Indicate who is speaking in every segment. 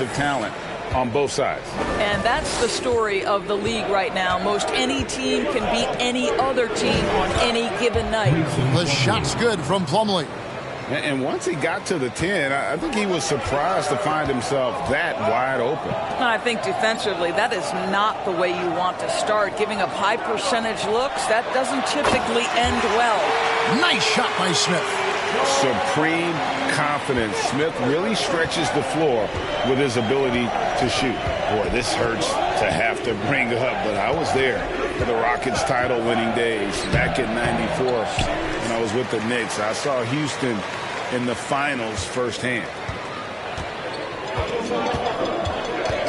Speaker 1: offensive talent on both sides.
Speaker 2: And that's the story of the league right now. Most any team can beat any other team on any given night.
Speaker 3: The shot's good from Plumlee.
Speaker 1: And once he got to the 10, I think he was surprised to find himself that wide open.
Speaker 2: I think defensively, that is not the way you want to start. Giving up high percentage looks, that doesn't typically end well.
Speaker 3: Nice shot by Smith.
Speaker 1: Supreme confidence. Smith really stretches the floor with his ability to shoot. Boy, this hurts to have to bring up, but I was there for the Rockets title-winning days back in '94 when I was with the Knicks. I saw Houston in the finals firsthand.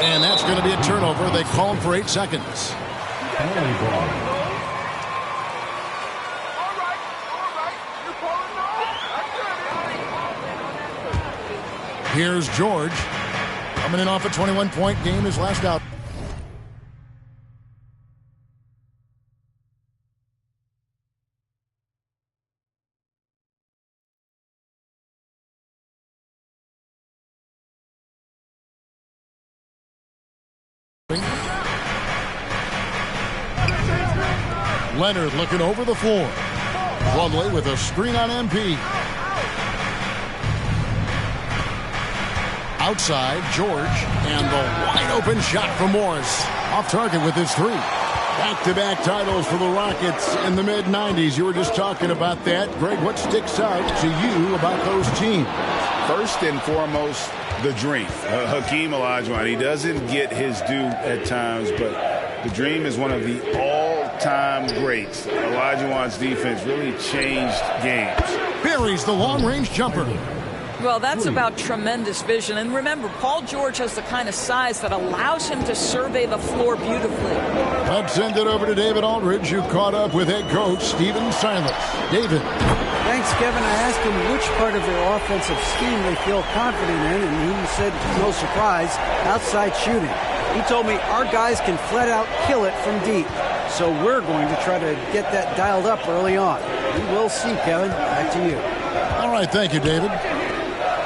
Speaker 3: And that's going to be a turnover. They call him for 8 seconds. Here's George. Coming in off a 21-point game, his last out. Leonard looking over the floor. Plumlee with a screen on MP. Outside, George, and the wide-open shot from Morris. Off target with his 3. Back-to-back titles for the Rockets in the mid-'90s. You were just talking about that. Greg, what sticks out to you about those teams?
Speaker 1: First and foremost, the dream. Hakeem Olajuwon, he doesn't get his due at times, but the dream is one of the all-time greats. Olajuwon's defense really changed games.
Speaker 3: Buries the long-range jumper.
Speaker 2: Well, that's about tremendous vision. And remember, Paul George has the kind of size that allows him to survey the floor beautifully.
Speaker 3: Let's send it over to David Aldridge, who caught up with head coach Stephen Silas. David.
Speaker 4: Thanks, Kevin. I asked him which part of their offensive scheme they feel confident in, and he said, no surprise, outside shooting. He told me our guys can flat out kill it from deep. So we're going to try to get that dialed up early on. We will see, Kevin. Back to you.
Speaker 3: All right, thank you, David.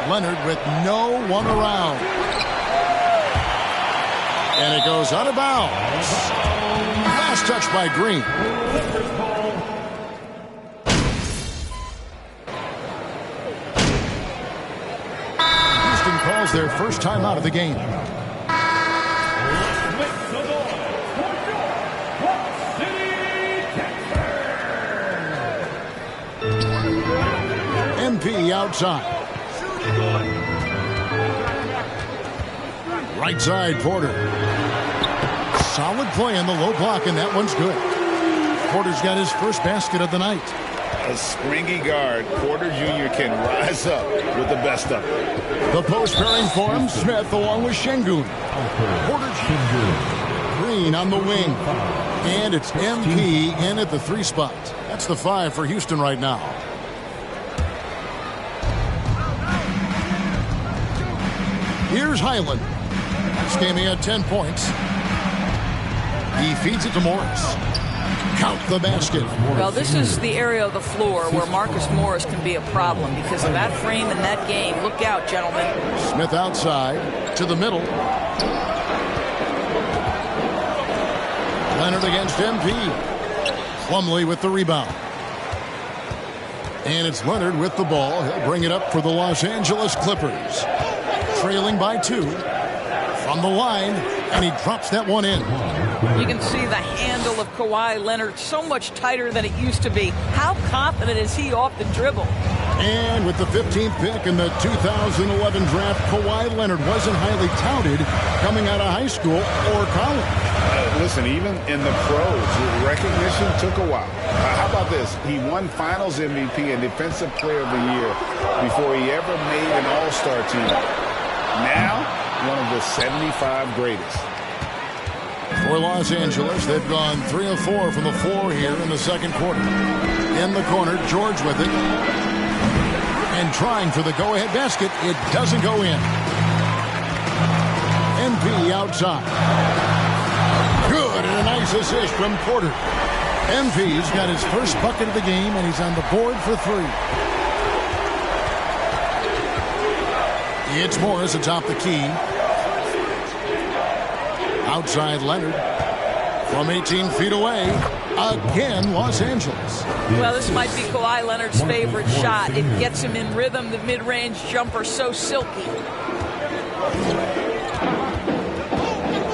Speaker 3: Leonard with no one around. And it goes out of bounds. Last touch by Green. Houston calls their first time out of the game. MP outside. Right side, Porter. Solid play on the low block, and that one's good. Porter's got his first basket of the night.
Speaker 1: A springy guard, Porter Jr. can rise up with the best of it.
Speaker 3: The post pairing for him, Smith along with Şengün. Porter Jr. Green on the wing. And it's MP in at the 3 spot. That's the 5 for Houston right now. Here's Highland. This game he had 10 points. He feeds it to Morris. Count the basket.
Speaker 2: Well, this is the area of the floor where Marcus Morris can be a problem because of that frame in that game. Look out, gentlemen.
Speaker 3: Smith outside to the middle. Leonard against MP. Plumlee with the rebound. And it's Leonard with the ball. He'll bring it up for the Los Angeles Clippers. Trailing by 2 from the line, and he drops that one in.
Speaker 2: You can see the handle of Kawhi Leonard so much tighter than it used to be. How confident is he off the dribble?
Speaker 3: And with the 15th pick in the 2011 draft, Kawhi Leonard wasn't highly touted coming out of high school or college.
Speaker 1: Listen, even in the pros, recognition took a while. How about this? He won Finals MVP and Defensive Player of the Year before he ever made an All-Star team. Now, one of the 75 greatest.
Speaker 3: For Los Angeles, they've gone 3 of 4 from the floor here in the second quarter. In the corner, George with it. And trying for the go-ahead basket. It doesn't go in. MP outside. Good, and a nice assist from Porter. MP's got his first bucket of the game, and he's on the board for 3. It's Morris atop the key. Outside Leonard. From 18 feet away, again, Los Angeles.
Speaker 2: Well, this might be Kawhi Leonard's favorite shot. It gets him in rhythm. The mid-range jumper so silky.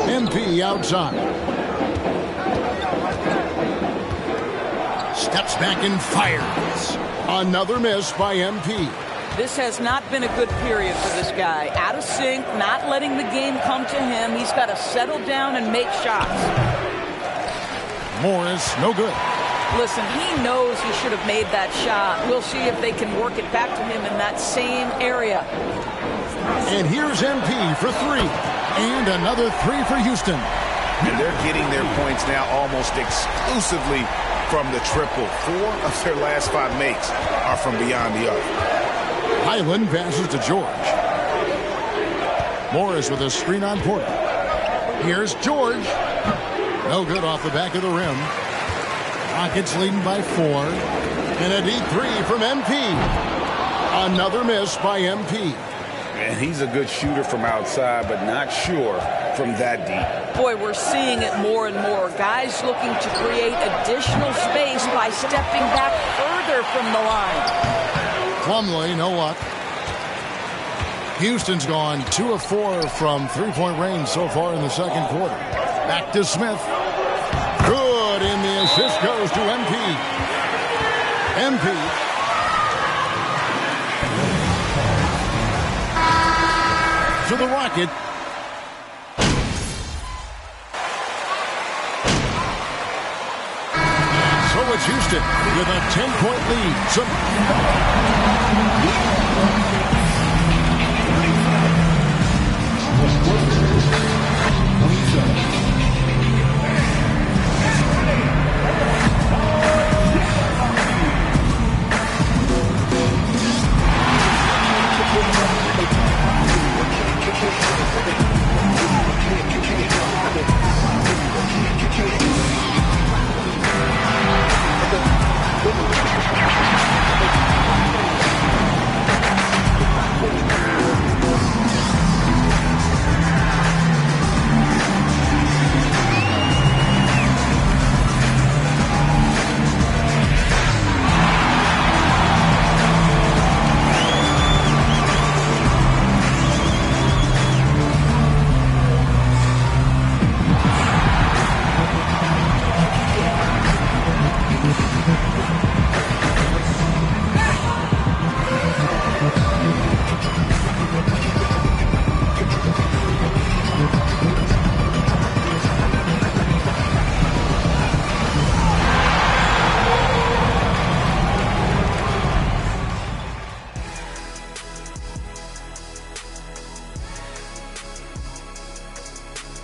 Speaker 3: MP outside. Steps back and fires. Another miss by MP.
Speaker 2: This has not been a good period for this guy. Out of sync, not letting the game come to him. He's got to settle down and make shots.
Speaker 3: Morris, no good.
Speaker 2: Listen, he knows he should have made that shot. We'll see if they can work it back to him in that same area.
Speaker 3: And here's MP for three. And another three for Houston.
Speaker 1: And they're getting their points now almost exclusively from the triple. 4 of their last 5 makes are from beyond the arc.
Speaker 3: Highland passes to George. Morris with a screen on Porter. Here's George. No good off the back of the rim. Rockets leading by 4. And a deep three from MP. Another miss by MP.
Speaker 1: And he's a good shooter from outside, but not sure from that deep.
Speaker 2: Boy, we're seeing it more and more. Guys looking to create additional space by stepping back further from the line.
Speaker 3: Plumlee, no luck. Houston's gone 2 of 4 from three-point range so far in the second quarter. Back to Smith. Good, and the assist goes to MP. MP. To the Rocket. So it's Houston with a 10-point lead.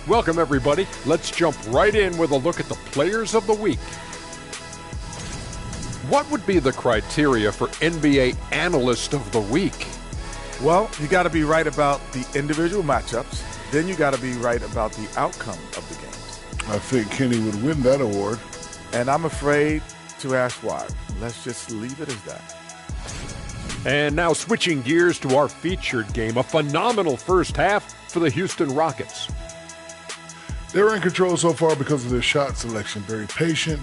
Speaker 5: Welcome, everybody. Let's jump right in with a look at the players of the week. What would be the criteria for NBA Analyst of the Week?
Speaker 6: Well, you got to be right about the individual matchups. Then you got to be right about the outcome of the games.
Speaker 7: I think Kenny would win that award.
Speaker 6: And I'm afraid to ask why. Let's just leave it as that.
Speaker 5: And now switching gears to our featured game, a phenomenal first half for the Houston Rockets.
Speaker 7: They were in control so far because of their shot selection. Very patient,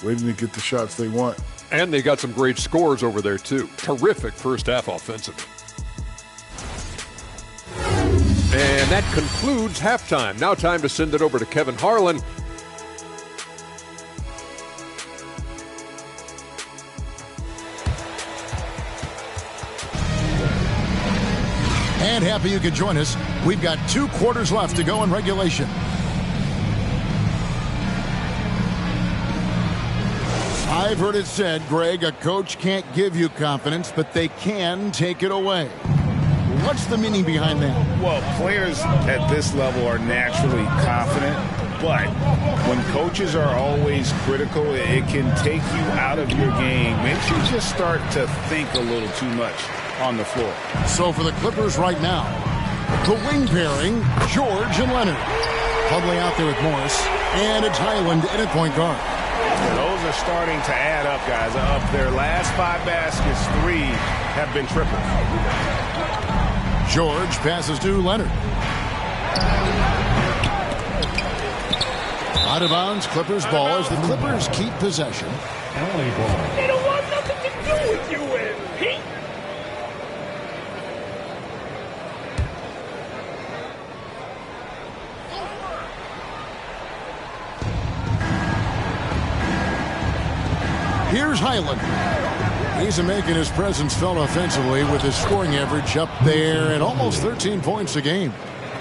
Speaker 7: waiting to get the shots they want.
Speaker 5: And they got some great scores over there, too. Terrific first half offensively. And that concludes halftime. Now time to send it over to Kevin Harlan.
Speaker 3: And happy you could join us. We've got 2 quarters left to go in regulation. I've heard it said, Greg, a coach can't give you confidence, but they can take it away. What's the meaning behind that?
Speaker 1: Well, players at this level are naturally confident, but when coaches are always critical, it can take you out of your game. Makes you just start to think a little too much on the floor.
Speaker 3: So for the Clippers right now, the wing pairing, George and Leonard. Plumlee out there with Morris, and it's Highland in at point guard.
Speaker 1: And those are starting to add up, guys. Of their last 5 baskets, 3 have been triples.
Speaker 3: George passes to Leonard. Out of bounds, Clippers ball as the Clippers keep possession.
Speaker 8: They don't want nothing to do with you, Pete.
Speaker 3: Here's Highland. He's making his presence felt offensively with his scoring average up there at almost 13 points a game.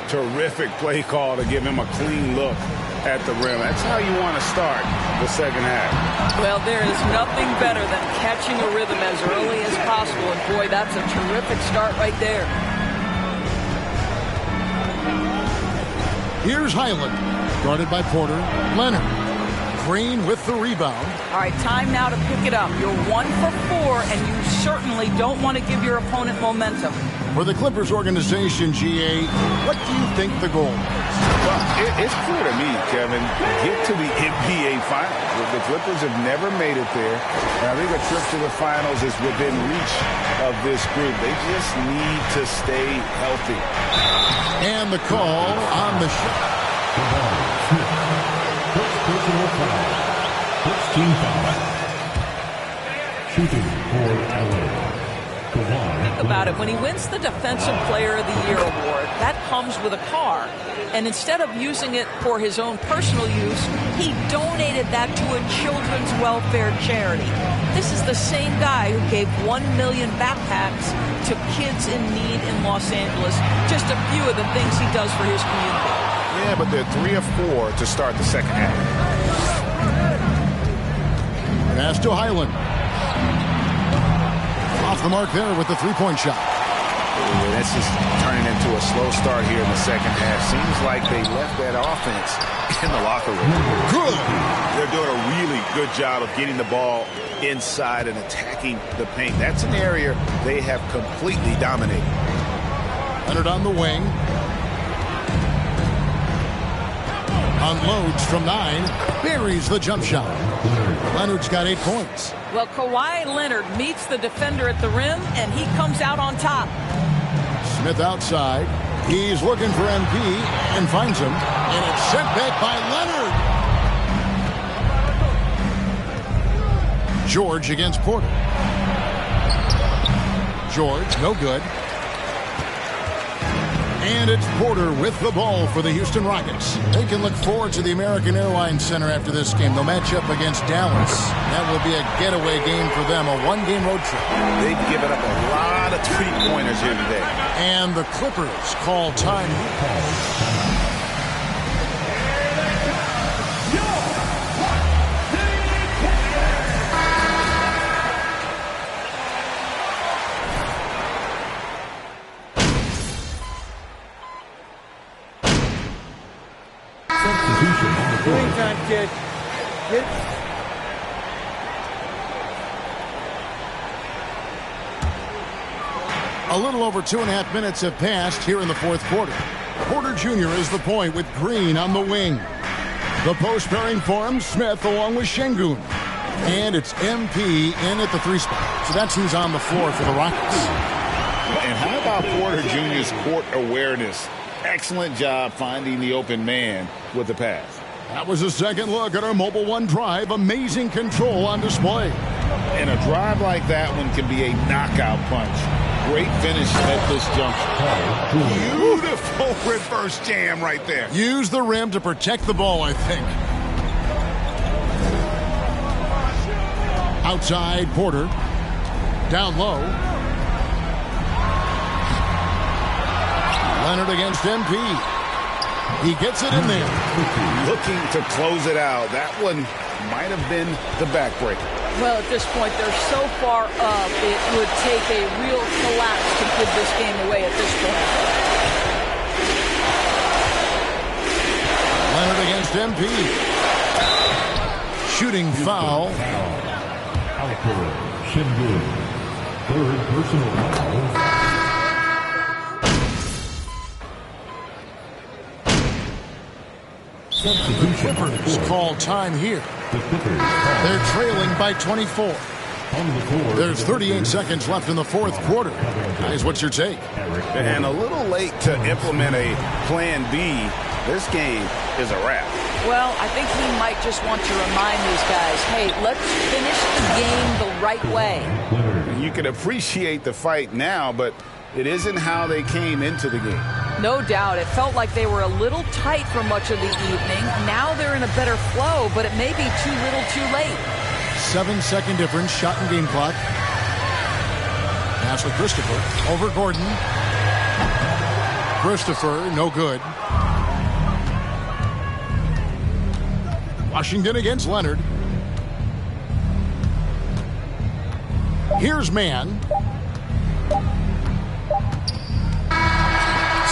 Speaker 1: Terrific play call to give him a clean look at the rim. That's how you want to start the second half.
Speaker 2: Well, there is nothing better than catching a rhythm as early as possible. And, boy, that's a terrific start right there.
Speaker 3: Here's Highland. Guarded by Porter. Leonard. Green with the rebound.
Speaker 2: All right, time now to pick it up. You're 1 for 4, and you certainly don't want to give your opponent momentum.
Speaker 3: For the Clippers organization, GA, what do you think the goal is?
Speaker 1: Well, it's clear to me, Kevin, get to the NBA Finals. The Clippers have never made it there. And I think a trip to the Finals is within reach of this group. They just need to stay healthy.
Speaker 3: And the call on the shot.
Speaker 9: First personal foul. First team foul. Shooting for LA.
Speaker 2: Think about it. When he wins the Defensive Player of the Year award, that comes with a car. And instead of using it for his own personal use, he donated that to a children's welfare charity. This is the same guy who gave 1 million backpacks to kids in need in Los Angeles. Just a few of the things he does for his community.
Speaker 1: Yeah, but they're 3 of 4 to start the second half.
Speaker 3: Pass to Highland. Off the mark there with the three-point shot.
Speaker 1: This is turning into a slow start here in the second half. Seems like they left that offense in the locker room.
Speaker 3: Good.
Speaker 1: They're doing a really good job of getting the ball inside and attacking the paint. That's an area they have completely dominated.
Speaker 3: Leonard on the wing. Unloads from 9. Buries the jump shot. Leonard's got 8 points.
Speaker 2: Well, Kawhi Leonard meets the defender at the rim, and he comes out on top.
Speaker 3: Smith outside. He's looking for MP and finds him. And it's sent back by Leonard. George against Porter. George, no good. And it's Porter with the ball for the Houston Rockets. They can look forward to the American Airlines Center after this game. They'll match up against Dallas. That will be a getaway game for them, a one-game road trip.
Speaker 1: They've given up a lot of three-pointers here today.
Speaker 3: And the Clippers call time.
Speaker 4: Green time, kid.
Speaker 3: A little over 2.5 minutes have passed here in the fourth quarter. Porter Jr. is the point with Green on the wing. The post pairing for him, Smith along with Şengün. And it's MP in at the 3 spot. So that's who's on the floor for the Rockets.
Speaker 1: And how about Porter Jr.'s court awareness? Excellent job finding the open man with the pass.
Speaker 3: That was a second look at our Mobile One drive. Amazing control on display.
Speaker 1: And a drive like that one can be a knockout punch. Great finish at this junction. Beautiful reverse jam right there.
Speaker 3: Use the rim to protect the ball, I think. Outside, Porter. Down low. Leonard against MP. He gets it in there.
Speaker 1: Looking to close it out. That one might have been the backbreaker.
Speaker 2: Well, at this point, they're so far up, it would take a real collapse to give this game away at this point.
Speaker 3: Leonard against MP. Shooting foul.
Speaker 9: Alper Şengün. Third personal foul.
Speaker 3: Clippers call time here. They're trailing by 24. There's 38 seconds left in the fourth quarter. Guys, what's your take?
Speaker 1: And a little late to implement a plan B this game is a wrap.
Speaker 2: Well, I think he might just want to remind these guys, hey, let's finish the game the right way.
Speaker 1: You can appreciate the fight now, but it isn't how they came into the game.
Speaker 2: No doubt. It felt like they were a little tight for much of the evening. Now they're in a better flow, but it may be too little too late.
Speaker 3: 7-second difference, shot and game clock. Pass with Christopher. Over Gordon. Christopher, no good. Washington against Leonard. Here's Mann.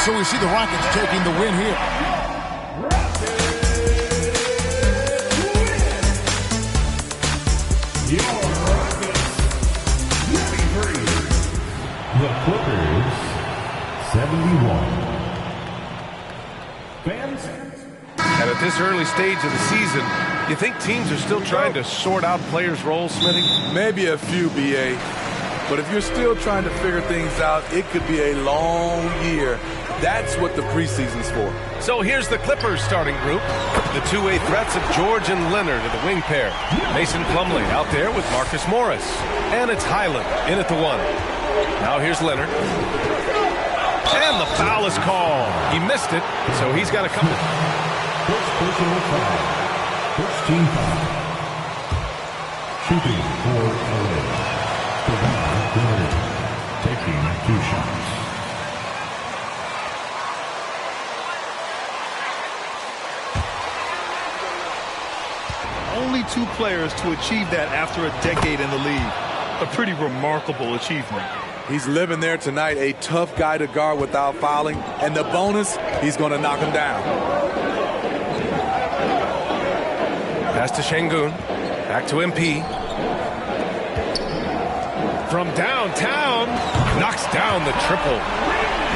Speaker 3: So we see the Rockets taking the win here.
Speaker 9: The Clippers, 71. Fans?
Speaker 10: And at this early stage of the season, you think teams are still trying to sort out players' roles, Smitty?
Speaker 6: Maybe a few, B.A. But if you're still trying to figure things out, it could be a long year. That's what the preseason's for.
Speaker 10: So here's the Clippers starting group. The two-way threats of George and Leonard are the wing pair. Mason Plumlee out there with Marcus Morris. And it's Highland in at the one. Now here's Leonard. And the foul is called. He missed it, so he's got to come.
Speaker 9: First personal foul. First team foul. Shooting for LA. Leonard taking 2 shots.
Speaker 11: Only 2 players to achieve that after a decade in the league. A pretty remarkable achievement.
Speaker 6: He's living there tonight, a tough guy to guard without fouling. And the bonus, he's going to knock him down.
Speaker 10: Pass to Şengün. Back to MP. From downtown, knocks down the triple.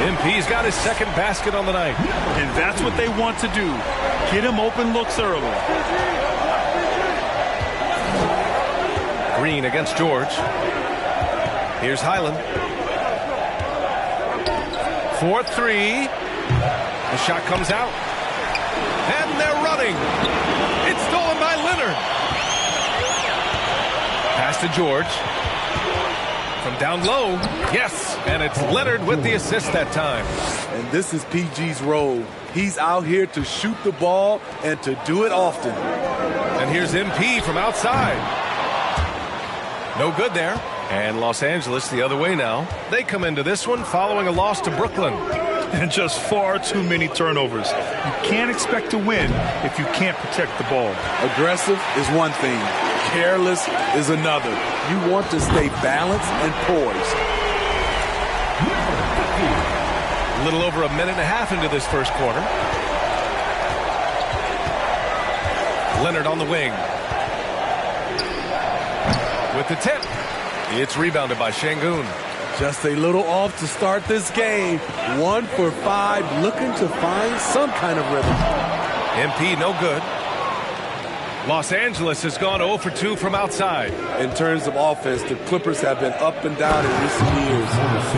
Speaker 10: MP's got his second basket on the night.
Speaker 11: And that's what they want to do. Get him open looks early.
Speaker 10: Green against George. Here's Highland. 4-3. The shot comes out. And they're running. It's stolen by Leonard. Pass to George. From down low. Yes. And it's Leonard with the assist that time.
Speaker 6: And this is PG's role. He's out here to shoot the ball and to do it often.
Speaker 10: And here's MP from outside. No good there. And Los Angeles the other way now. They come into this one following a loss to Brooklyn.
Speaker 11: And just far too many turnovers. You can't expect to win if you can't protect the ball.
Speaker 6: Aggressive is one thing. Careless is another. You want to stay balanced and poised.
Speaker 10: A little over a minute and a half into this first quarter. Leonard on the wing. With the tip. It's rebounded by Şengün.
Speaker 6: Just a little off to start this game. 1 for 5, looking to find some kind of rhythm.
Speaker 10: MP no good. Los Angeles has gone 0 for 2 from outside.
Speaker 6: In terms of offense, the Clippers have been up and down in recent years.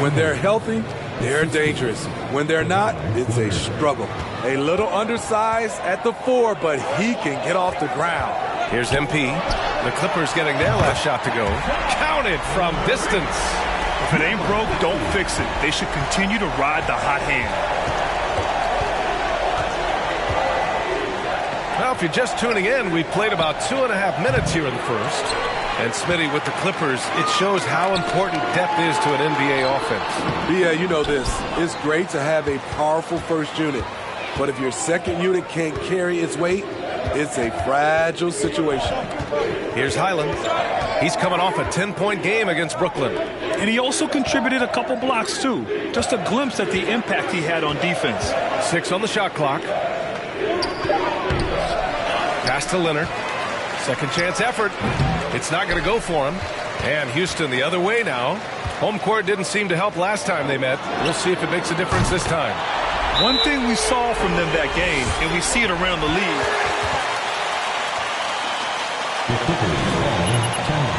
Speaker 6: When they're healthy, they're dangerous. When they're not, it's a struggle. A little undersized at the 4, but he can get off the ground.
Speaker 10: Here's MP. The Clippers getting their last shot to go. Counted from distance.
Speaker 11: If it ain't broke, don't fix it. They should continue to ride the hot hand.
Speaker 10: Well, if you're just tuning in, we've played about 2.5 minutes here in the first. And Smitty, with the Clippers, it shows how important depth is to an NBA offense.
Speaker 6: Yeah, you know this. It's great to have a powerful first unit. But if your second unit can't carry its weight, it's a fragile situation.
Speaker 10: Here's Highland. He's coming off a 10-point game against Brooklyn.
Speaker 11: And he also contributed a couple blocks, too. Just a glimpse at the impact he had on defense.
Speaker 10: 6 on the shot clock. Pass to Leonard. Second chance effort. It's not going to go for him. And Houston the other way now. Home court didn't seem to help last time they met. We'll see if it makes a difference this time.
Speaker 11: One thing we saw from them that game, and we see it around the league.
Speaker 9: The Clippers on time.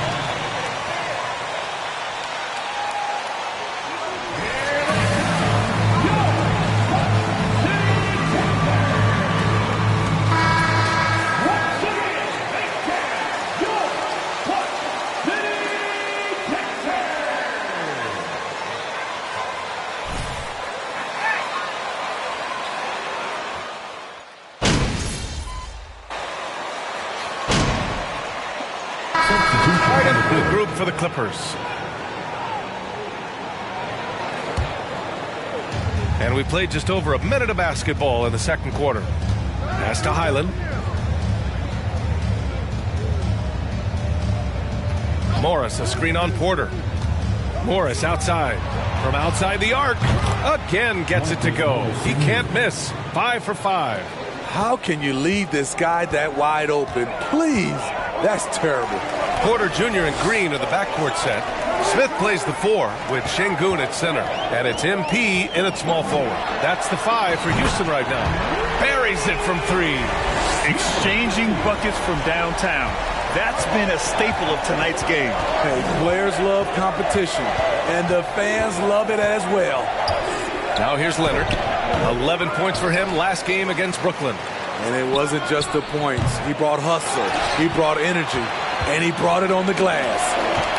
Speaker 10: Second new group for the Clippers. And we played just over a minute of basketball in the second quarter. Pass to Highland. Morris, a screen on Porter. Morris outside. From outside the arc. Again gets it to go. He can't miss. 5 for 5.
Speaker 6: How can you leave this guy that wide open? Please. That's terrible.
Speaker 10: Porter Jr. and Green are the backcourt set. Smith plays the 4 with Şengün at center. And it's MP in at small forward. That's the 5 for Houston right now. Buries it from 3.
Speaker 11: Exchanging buckets from downtown. That's been a staple of tonight's game.
Speaker 6: Hey, players love competition, and the fans love it as well.
Speaker 10: Now here's Leonard. 11 points for him last game against Brooklyn.
Speaker 6: And it wasn't just the points. He brought hustle, he brought energy, and he brought it on the glass.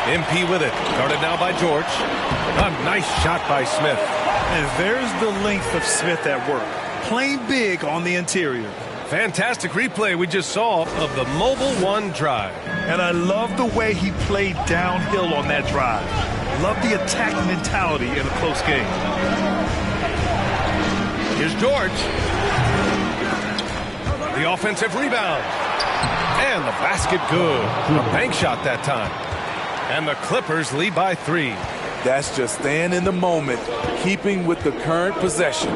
Speaker 10: MP with it. Guarded now by George. A nice shot by Smith.
Speaker 11: And there's the length of Smith at work. Playing big on the interior.
Speaker 10: Fantastic replay we just saw of the Mobile One drive.
Speaker 11: And I love the way he played downhill on that drive. Love the attack mentality in a close game.
Speaker 10: Here's George. The offensive rebound. And the basket good. A bank shot that time. And the Clippers lead by 3.
Speaker 6: That's just staying in the moment, keeping with the current possession.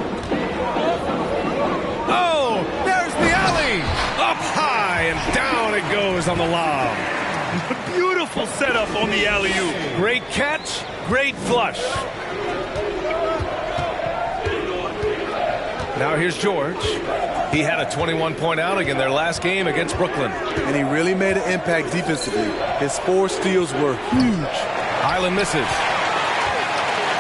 Speaker 10: Oh, there's the alley. Up high and down it goes on the lob.
Speaker 11: Beautiful setup on the alley-oop.
Speaker 10: Great catch, great flush. Now here's George. He had a 21-point outing in their last game against Brooklyn.
Speaker 6: And he really made an impact defensively. His 4 steals were huge.
Speaker 10: Highland misses.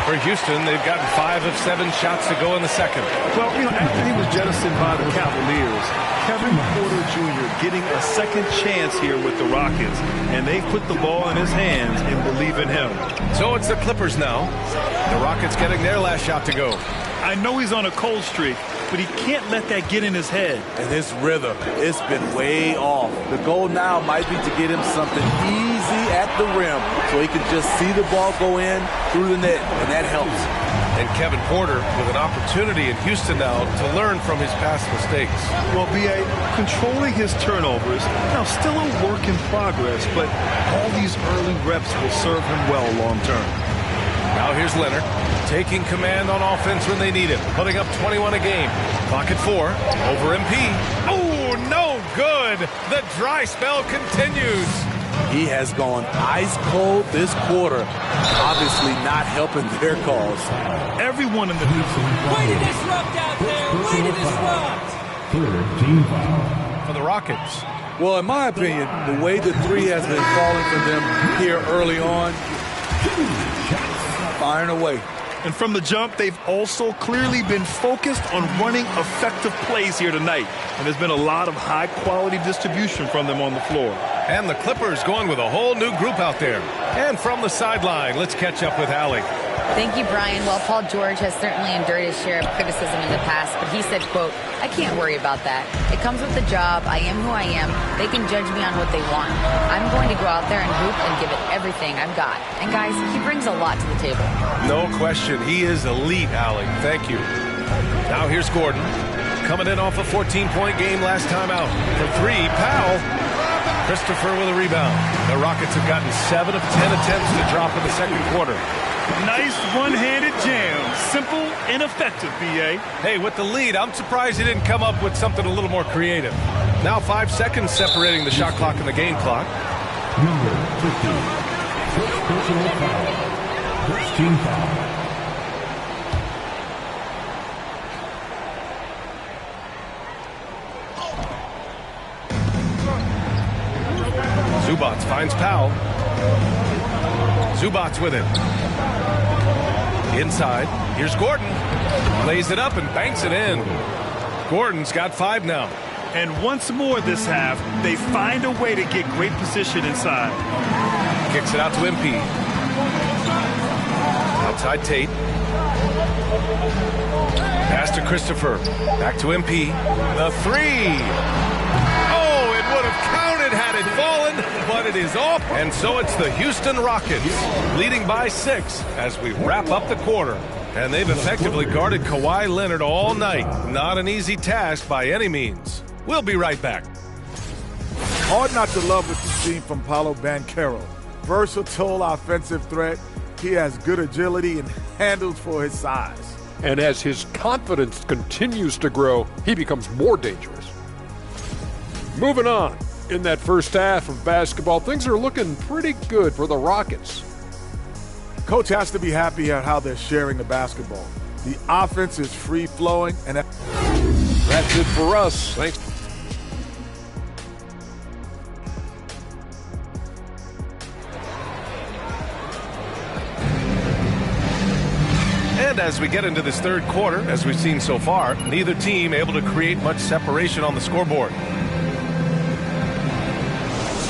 Speaker 10: For Houston, they've gotten 5 of 7 shots to go in the second.
Speaker 11: Well, after he was jettisoned by the Cavaliers, Kevin Porter Jr. getting a second chance here with the Rockets, and they've put the ball in his hands and believe in him.
Speaker 10: So it's the Clippers now. The Rockets getting their last shot to go.
Speaker 11: I know he's on a cold streak, but he can't let that get in his head.
Speaker 6: And his rhythm, it's been way off. The goal now might be to get him something easy at the rim so he can just see the ball go in through the net, and that helps.
Speaker 10: And Kevin Porter with an opportunity in Houston now to learn from his past mistakes.
Speaker 11: Well, B.A., controlling his turnovers, now still a work in progress, but all these early reps will serve him well long term.
Speaker 10: Now here's Leonard, taking command on offense when they need him, putting up 21 a game. Clock at 4, over MP. Oh, no good. The dry spell continues.
Speaker 6: He has gone ice cold this quarter, obviously not helping their cause.
Speaker 11: Everyone in the
Speaker 2: way to disrupt out there. Way to disrupt.
Speaker 9: Team foul.
Speaker 10: For the Rockets.
Speaker 6: Well, in my opinion, the way the 3 has been falling for them here early on, firing away.
Speaker 11: And from the jump, they've also clearly been focused on running effective plays here tonight. And there's been a lot of high-quality distribution from them on the floor.
Speaker 10: And the Clippers going with a whole new group out there. And from the sideline, let's catch up with Allie.
Speaker 12: Thank you, Brian. Well, Paul George has certainly endured his share of criticism in the past, but he said, quote, "I can't worry about that. It comes with the job. I am who I am. They can judge me on what they want. I'm going to go out there and hoop and give it everything I've got." And guys, he brings a lot to the table.
Speaker 10: No question. He is elite, Allie. Thank you. Now here's Gordon. Coming in off a 14-point game last time out. For 3, Powell. Christopher with a rebound. The Rockets have gotten 7 of 10 attempts to drop in the second quarter.
Speaker 11: Nice one-handed jam. Simple and effective, B.A.
Speaker 10: Hey, with the lead, I'm surprised he didn't come up with something a little more creative. Now 5 seconds separating the shot clock and the game clock.
Speaker 9: Number 15. First personal foul. First team foul.
Speaker 10: Zubats finds Powell. Zubats with it. Inside. Here's Gordon. Lays it up and banks it in. Gordon's got 5 now.
Speaker 11: And once more this half, they find a way to get great position inside.
Speaker 10: Kicks it out to MP. Outside Tate. Pass to Christopher. Back to MP. The 3. Oh, it would have counted had it fallen, but but it is off. And so it's the Houston Rockets leading by 6 as we wrap up the quarter. And they've effectively guarded Kawhi Leonard all night. Not an easy task by any means. We'll be right back.
Speaker 6: Hard not to love what you've seen from Paolo Banchero. Versatile offensive threat. He has good agility and handles for his size.
Speaker 5: And as his confidence continues to grow, he becomes more dangerous. Moving on. In that first half of basketball, things are looking pretty good for the Rockets.
Speaker 6: Coach has to be happy at how they're sharing the basketball. The offense is free-flowing, and
Speaker 5: that's it for us. Thanks.
Speaker 10: And as we get into this third quarter, as we've seen so far, neither team able to create much separation on the scoreboard.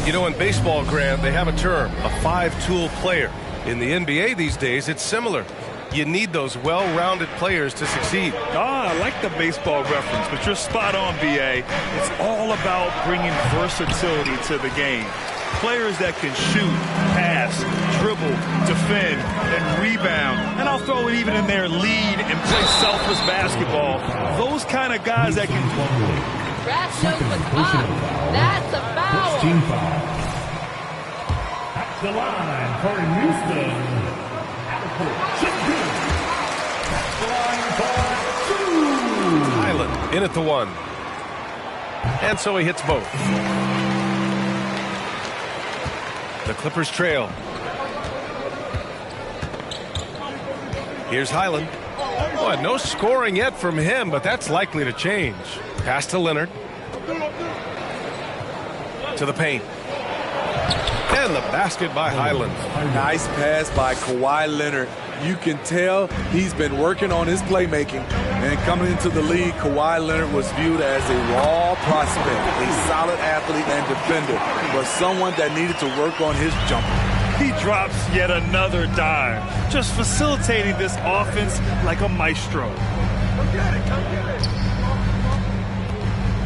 Speaker 10: You know, in baseball, Grant, they have a term, a 5-tool player. In the NBA these days, it's similar. You need those well-rounded players to succeed.
Speaker 11: I like the baseball reference, but you're spot on, BA. It's all about bringing versatility to the game. Players that can shoot, pass, dribble, defend, and rebound. And I'll throw it even in there, lead and play selfless basketball. Those kind of guys that can...
Speaker 8: Ratio was up. That's a foul.
Speaker 9: Team foul. At the line for Houston.
Speaker 10: Highland in at the 1. And so he hits both. The Clippers trail. Here's Highland. Well, no scoring yet from him, but that's likely to change. Pass to Leonard. To the paint. And the basket by Highland.
Speaker 6: Nice pass by Kawhi Leonard. You can tell he's been working on his playmaking. And coming into the league, Kawhi Leonard was viewed as a raw prospect, a solid athlete and defender, but someone that needed to work on his jumper.
Speaker 11: He drops yet another dime, just facilitating this offense like a maestro.
Speaker 8: Come get it, come get it.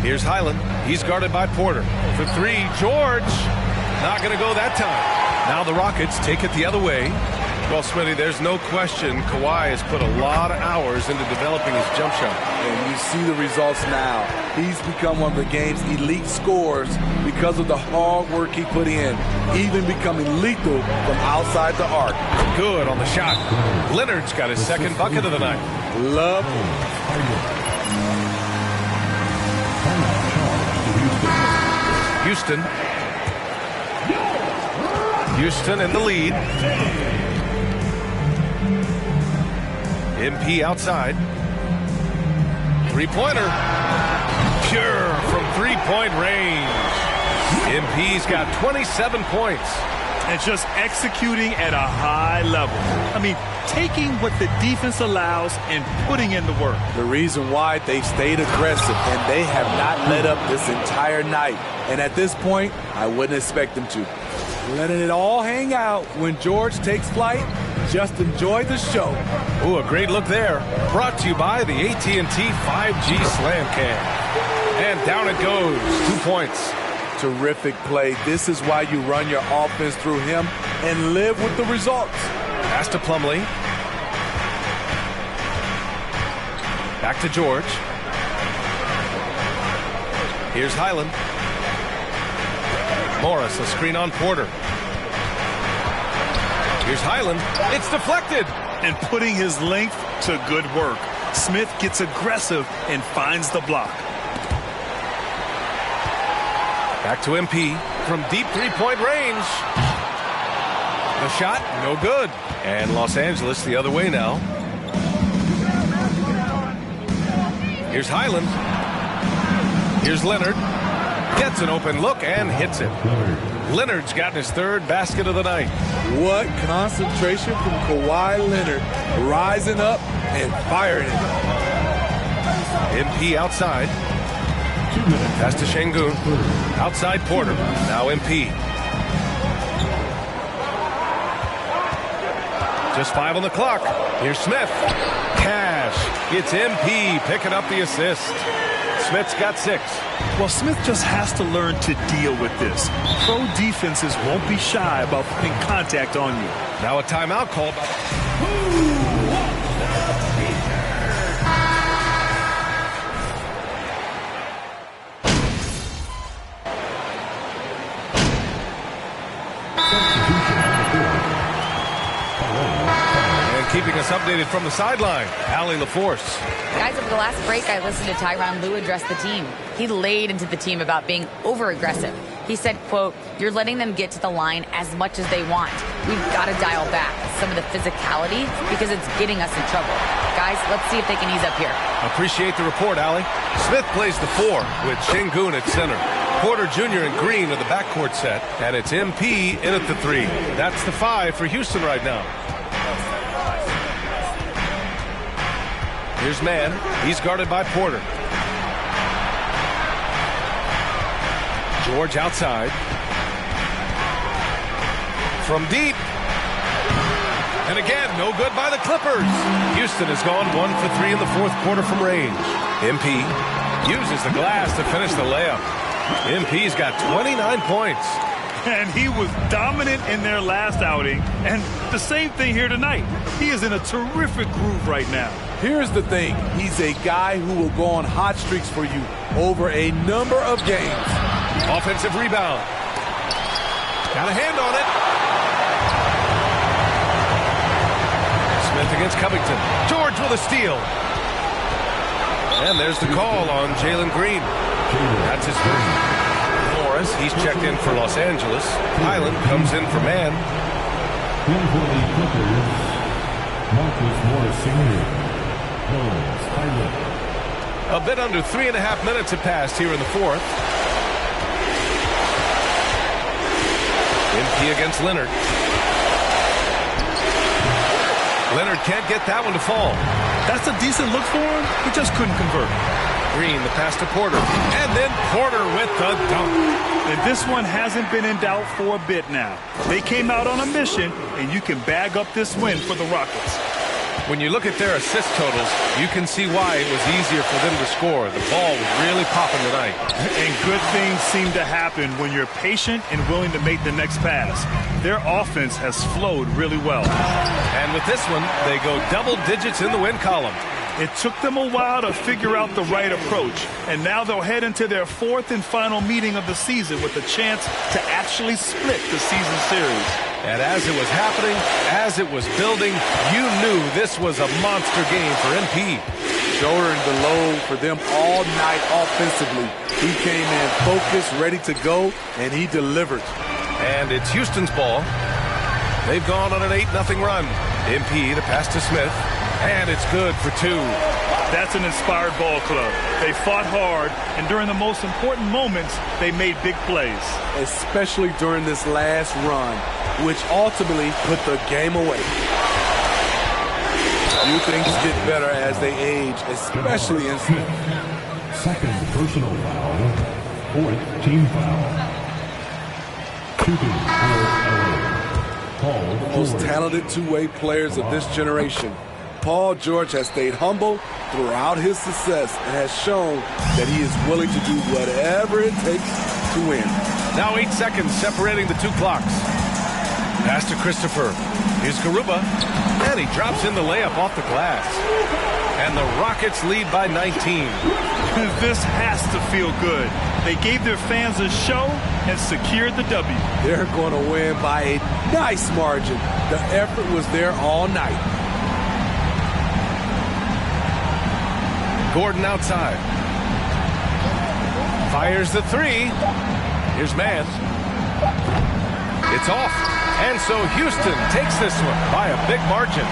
Speaker 10: Here's Highland. He's guarded by Porter. For 3, George. Not going to go that time. Now the Rockets take it the other way. Well, Smitty, there's no question Kawhi has put a lot of hours into developing his jump shot.
Speaker 6: And you see the results now. He's become one of the game's elite scorers because of the hard work he put in, even becoming lethal from outside the arc.
Speaker 10: Good on the shot. Leonard's got his second bucket of the night.
Speaker 6: Love.
Speaker 10: Houston. Houston in the lead. MP outside. Three-pointer. Pure from three-point range. MP's got 27 points.
Speaker 11: And just executing at a high level. I mean, taking what the defense allows and putting in the work.
Speaker 6: The reason why they've stayed aggressive and they have not let up this entire night. And at this point, I wouldn't expect them to. Letting it all hang out when George takes flight. Just enjoy the show.
Speaker 10: Ooh, a great look there. Brought to you by the AT&T 5G Slam Cam. And down it goes. 2 points.
Speaker 6: Terrific play. This is why you run your offense through him and live with the results.
Speaker 10: Pass to Plumlee. Back to George. Here's Highland. Morris, a screen on Porter. Here's Highland. It's deflected.
Speaker 11: And putting his length to good work. Smith gets aggressive and finds the block.
Speaker 10: Back to MP from deep three-point range. The shot, no good. And Los Angeles the other way now. Here's Highland. Here's Leonard. Gets an open look and hits it. Leonard's gotten his third basket of the night.
Speaker 6: What concentration from Kawhi Leonard, rising up and firing it.
Speaker 10: MP outside. Pass to Şengün. Outside Porter. Now MP. Just 5 on the clock. Here's Smith. Cash. It's MP picking up the assist. Smith's got 6.
Speaker 11: Well, Smith just has to learn to deal with this. Pro defenses won't be shy about putting contact on you.
Speaker 10: Now a timeout call. And keeping us updated from the sideline, Allie LaForce.
Speaker 12: Guys, over the last break, I listened to Tyronn Lue address the team. He laid into the team about being over-aggressive. He said, quote, "You're letting them get to the line as much as they want. We've got to dial back some of the physicality because it's getting us in trouble. Guys, let's see if they can ease up here."
Speaker 10: Appreciate the report, Allie. Smith plays the 4 with Şengün at center. Porter Jr. and Green are the backcourt set, and it's MP in at the 3. That's the 5 for Houston right now. Here's Mann. He's guarded by Porter. George outside. From deep. And again, no good by the Clippers. Houston has gone 1 for 3 in the fourth quarter from range. MP uses the glass to finish the layup. MP's got 29 points.
Speaker 11: And he was dominant in their last outing. And the same thing here tonight. He is in a terrific groove right now.
Speaker 6: Here's the thing. He's a guy who will go on hot streaks for you over a number of games.
Speaker 10: Offensive rebound. Got a hand on it. Smith against Covington. George with a steal. And there's the call on Jalen Green. That's his first. Morris, he's checked in for Los Angeles. Highland comes in for Mann.
Speaker 9: In for the Clippers, Marcus Morris Sr.
Speaker 10: A bit under 3.5 minutes have passed here in the fourth. MP against Leonard. Leonard can't get that one to fall.
Speaker 11: That's a decent look for him. He just couldn't convert.
Speaker 10: Green, the pass to Porter. And then Porter with the dunk.
Speaker 11: And this one hasn't been in doubt for a bit now. They came out on a mission, and you can bag up this win for the Rockets.
Speaker 10: When you look at their assist totals, you can see why it was easier for them to score. The ball was really popping tonight.
Speaker 11: And good things seem to happen when you're patient and willing to make the next pass. Their offense has flowed really well.
Speaker 10: And with this one, they go double digits in the win column.
Speaker 11: It took them a while to figure out the right approach, and now they'll head into their fourth and final meeting of the season with a chance to actually split the season series.
Speaker 10: And as it was happening, as it was building, you knew this was a monster game for MP.
Speaker 6: Shouldering the load for them all night offensively. He came in focused, ready to go, and he delivered.
Speaker 10: And it's Houston's ball. They've gone on an 8-0 run. MP, the pass to Smith. And it's good for 2.
Speaker 11: That's an inspired ball club. They fought hard, and during the most important moments, they made big plays.
Speaker 6: Especially during this last run, which ultimately put the game away. Few things get better as they age, especially in Smith.
Speaker 9: Second personal foul. Fourth team foul. Shooting for LA. Paul George.
Speaker 6: Most talented two-way players of this generation. Paul George has stayed humble throughout his success and has shown that he is willing to do whatever it takes to win.
Speaker 10: Now 8 seconds separating the two clocks. Pass to Christopher. Here's Garuba. And he drops in the layup off the glass. And the Rockets lead by 19.
Speaker 11: This has to feel good. They gave their fans a show and secured the W.
Speaker 6: They're going to win by a nice margin. The effort was there all night.
Speaker 10: Gordon outside. Fires the 3. Here's Mann. It's off. And so Houston takes this one by a big margin.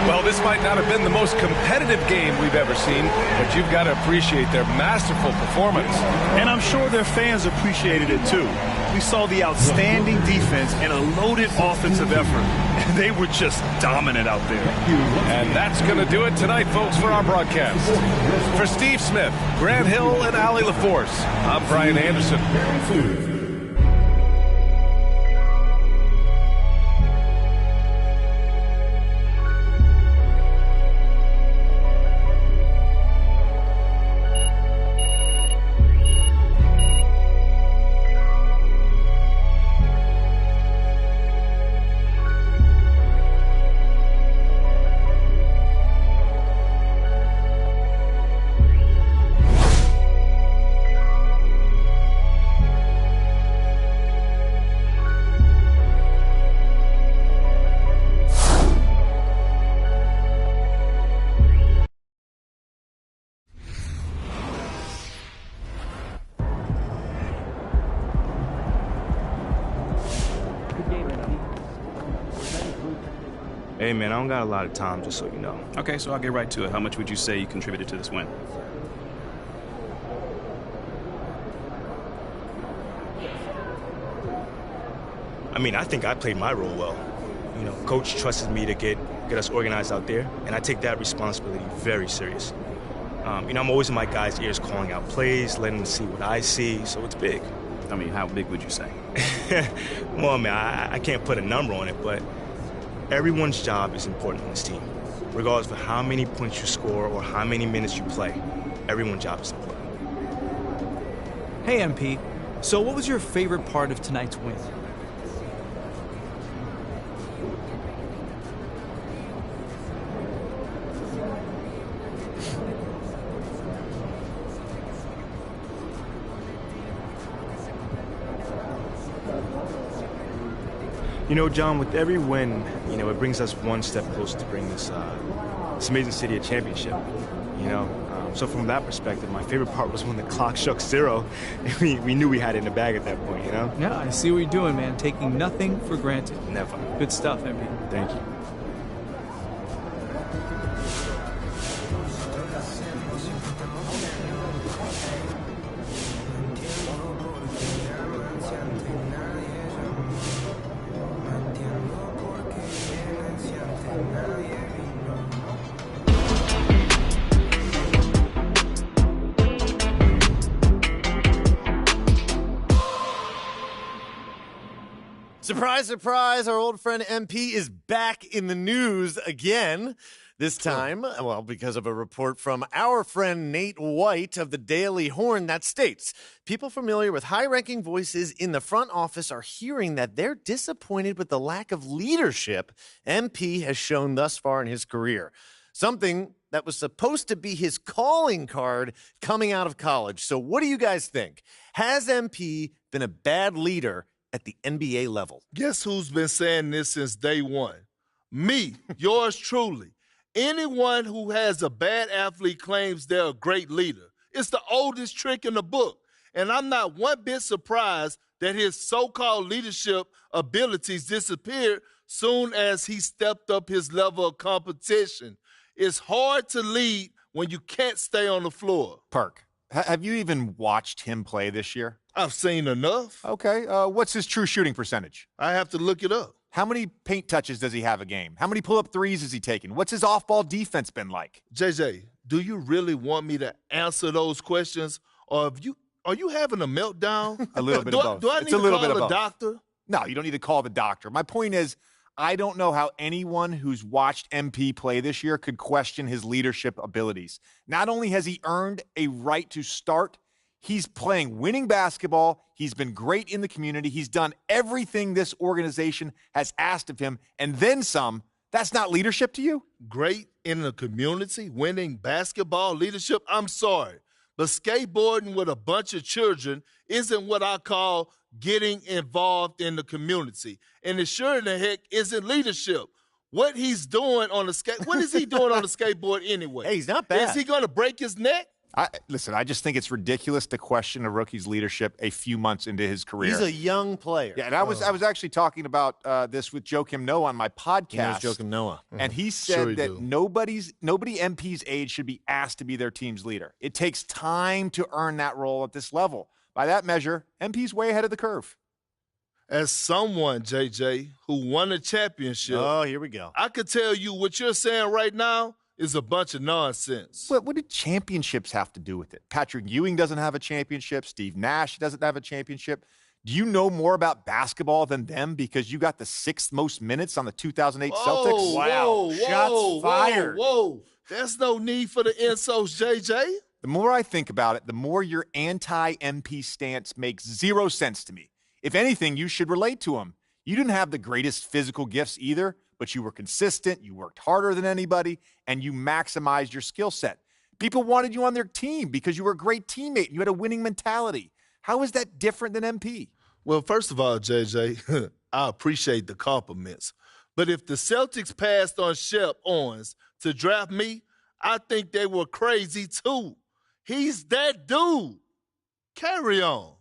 Speaker 10: Well, this might not have been the most competitive game we've ever seen, but you've got to appreciate their masterful performance.
Speaker 11: And I'm sure their fans appreciated it too. We saw the outstanding defense and a loaded offensive effort. And they were just dominant out there.
Speaker 10: And that's going to do it tonight, folks, for our broadcast. For Steve Smith, Grant Hill, and Allie LaForce, I'm Brian Anderson.
Speaker 13: Hey, man, I don't got a lot of time, just so you know.
Speaker 14: Okay, so I'll get right to it. How much would you say you contributed to this win?
Speaker 13: I mean, I think I played my role well. You know, Coach trusted me to get us organized out there, and I take that responsibility very serious. You know, I'm always in my guys' ears calling out plays, letting them see what I see, so it's big.
Speaker 14: I mean, how big would you say?
Speaker 13: Well, man, I can't put a number on it, but everyone's job is important on this team. Regardless of how many points you score or how many minutes you play, everyone's job is important.
Speaker 15: Hey, MP. So what was your favorite part of tonight's win?
Speaker 13: You know, John, with every win, you know, it brings us one step closer to bringing this amazing city a championship, you know. So from that perspective, my favorite part was when the clock struck 0. We knew we had it in the bag at that point, you know?
Speaker 15: Yeah, I see what you're doing, man. Taking nothing for granted.
Speaker 13: Never.
Speaker 15: Good stuff, MP.
Speaker 13: Thank you.
Speaker 16: Surprise, surprise, our old friend MP is back in the news again. This time, well, because of a report from our friend Nate White of the Daily Horn that states, people familiar with high-ranking voices in the front office are hearing that they're disappointed with the lack of leadership MP has shown thus far in his career. Something that was supposed to be his calling card coming out of college. So what do you guys think? Has MP been a bad leader at the NBA level?
Speaker 7: Guess who's been saying this since day one? Me, yours truly. Anyone who has a bad athlete claims they're a great leader. It's the oldest trick in the book. And I'm not one bit surprised that his so-called leadership abilities disappeared soon as he stepped up his level of competition. It's hard to lead when you can't stay on the floor.
Speaker 17: Perk, have you even watched him play this year?
Speaker 7: I've seen enough.
Speaker 17: Okay, what's his true shooting percentage?
Speaker 7: I have to look it up.
Speaker 17: How many paint touches does he have a game? How many pull-up threes is he taking? What's his off-ball defense been like?
Speaker 7: JJ, do you really want me to answer those questions? Or are you having a meltdown?
Speaker 17: A little bit of both.
Speaker 7: Do I need to call a doctor?
Speaker 17: No, you don't need to call the doctor. My point is, I don't know how anyone who's watched MP play this year could question his leadership abilities. Not only has he earned a right to start, he's playing winning basketball. He's been great in the community. He's done everything this organization has asked of him, and then some. That's not leadership to you?
Speaker 7: Great in the community, winning basketball leadership? I'm sorry, but skateboarding with a bunch of children isn't what I call getting involved in the community. And it sure in the heck isn't leadership. What he's doing on the what is he doing on the skateboard anyway?
Speaker 16: Hey, he's not bad.
Speaker 7: Is he going to break his neck?
Speaker 17: Listen, I just think it's ridiculous to question a rookie's leadership a few months into his career.
Speaker 16: He's a young player.
Speaker 17: Yeah, and I was actually talking about this with Joakim Noah on my podcast.
Speaker 16: Joakim Noah.
Speaker 17: And he said that nobody MP's age should be asked to be their team's leader. It takes time to earn that role at this level. By that measure, MP's way ahead of the curve.
Speaker 7: As someone, JJ, who won a championship.
Speaker 16: Oh, here we go.
Speaker 7: I could tell you what you're saying right now is a bunch of nonsense.
Speaker 17: What did championships have to do with it? Patrick Ewing doesn't have a championship. Steve Nash doesn't have a championship. Do you know more about basketball than them because you got the 6th most minutes on the 2008 Celtics?
Speaker 7: Wow.
Speaker 17: Shots fired.
Speaker 7: Whoa. There's no need for the insults, JJ.
Speaker 17: The more I think about it, the more your anti-MP stance makes zero sense to me. If anything, you should relate to him. You didn't have the greatest physical gifts either, but you were consistent, you worked harder than anybody, and you maximized your skill set. People wanted you on their team because you were a great teammate and you had a winning mentality. How is that different than MP?
Speaker 7: Well, first of all, JJ, I appreciate the compliments. But if the Celtics passed on Shep Owens to draft me, I think they were crazy too. He's that dude. Carry on.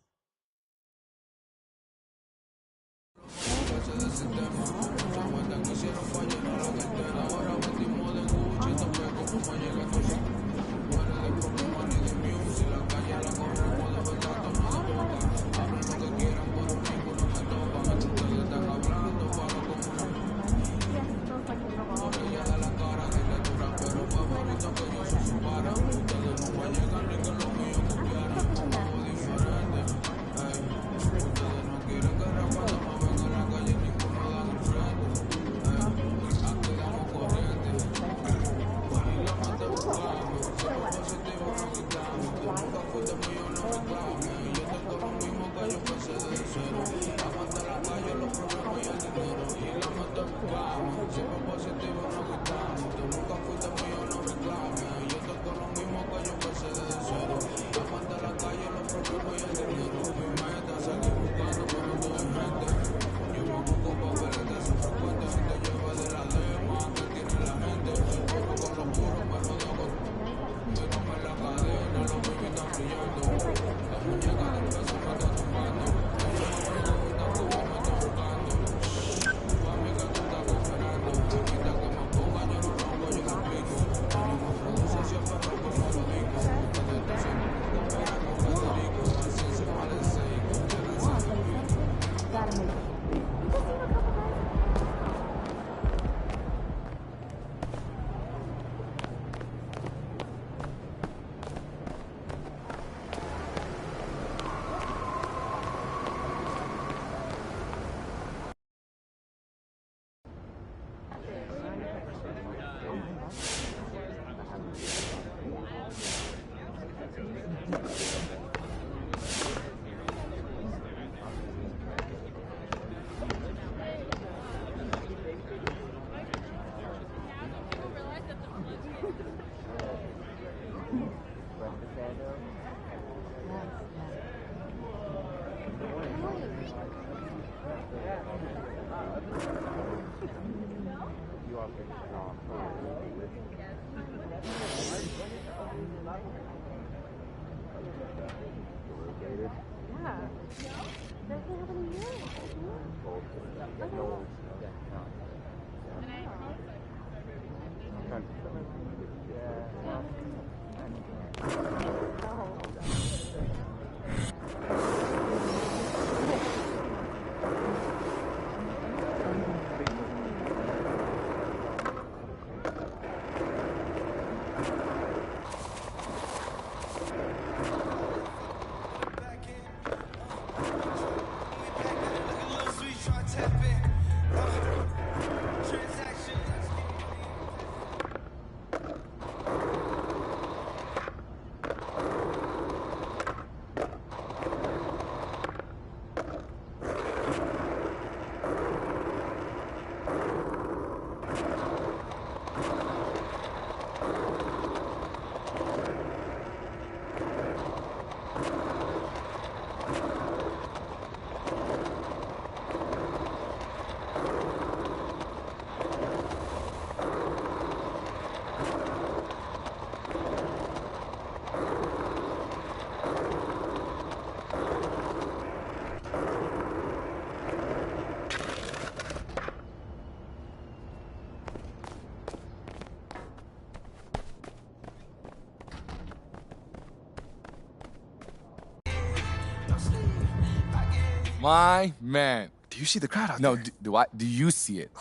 Speaker 18: My man.
Speaker 14: Do you see the crowd out
Speaker 18: no,
Speaker 14: there?
Speaker 18: do you see it?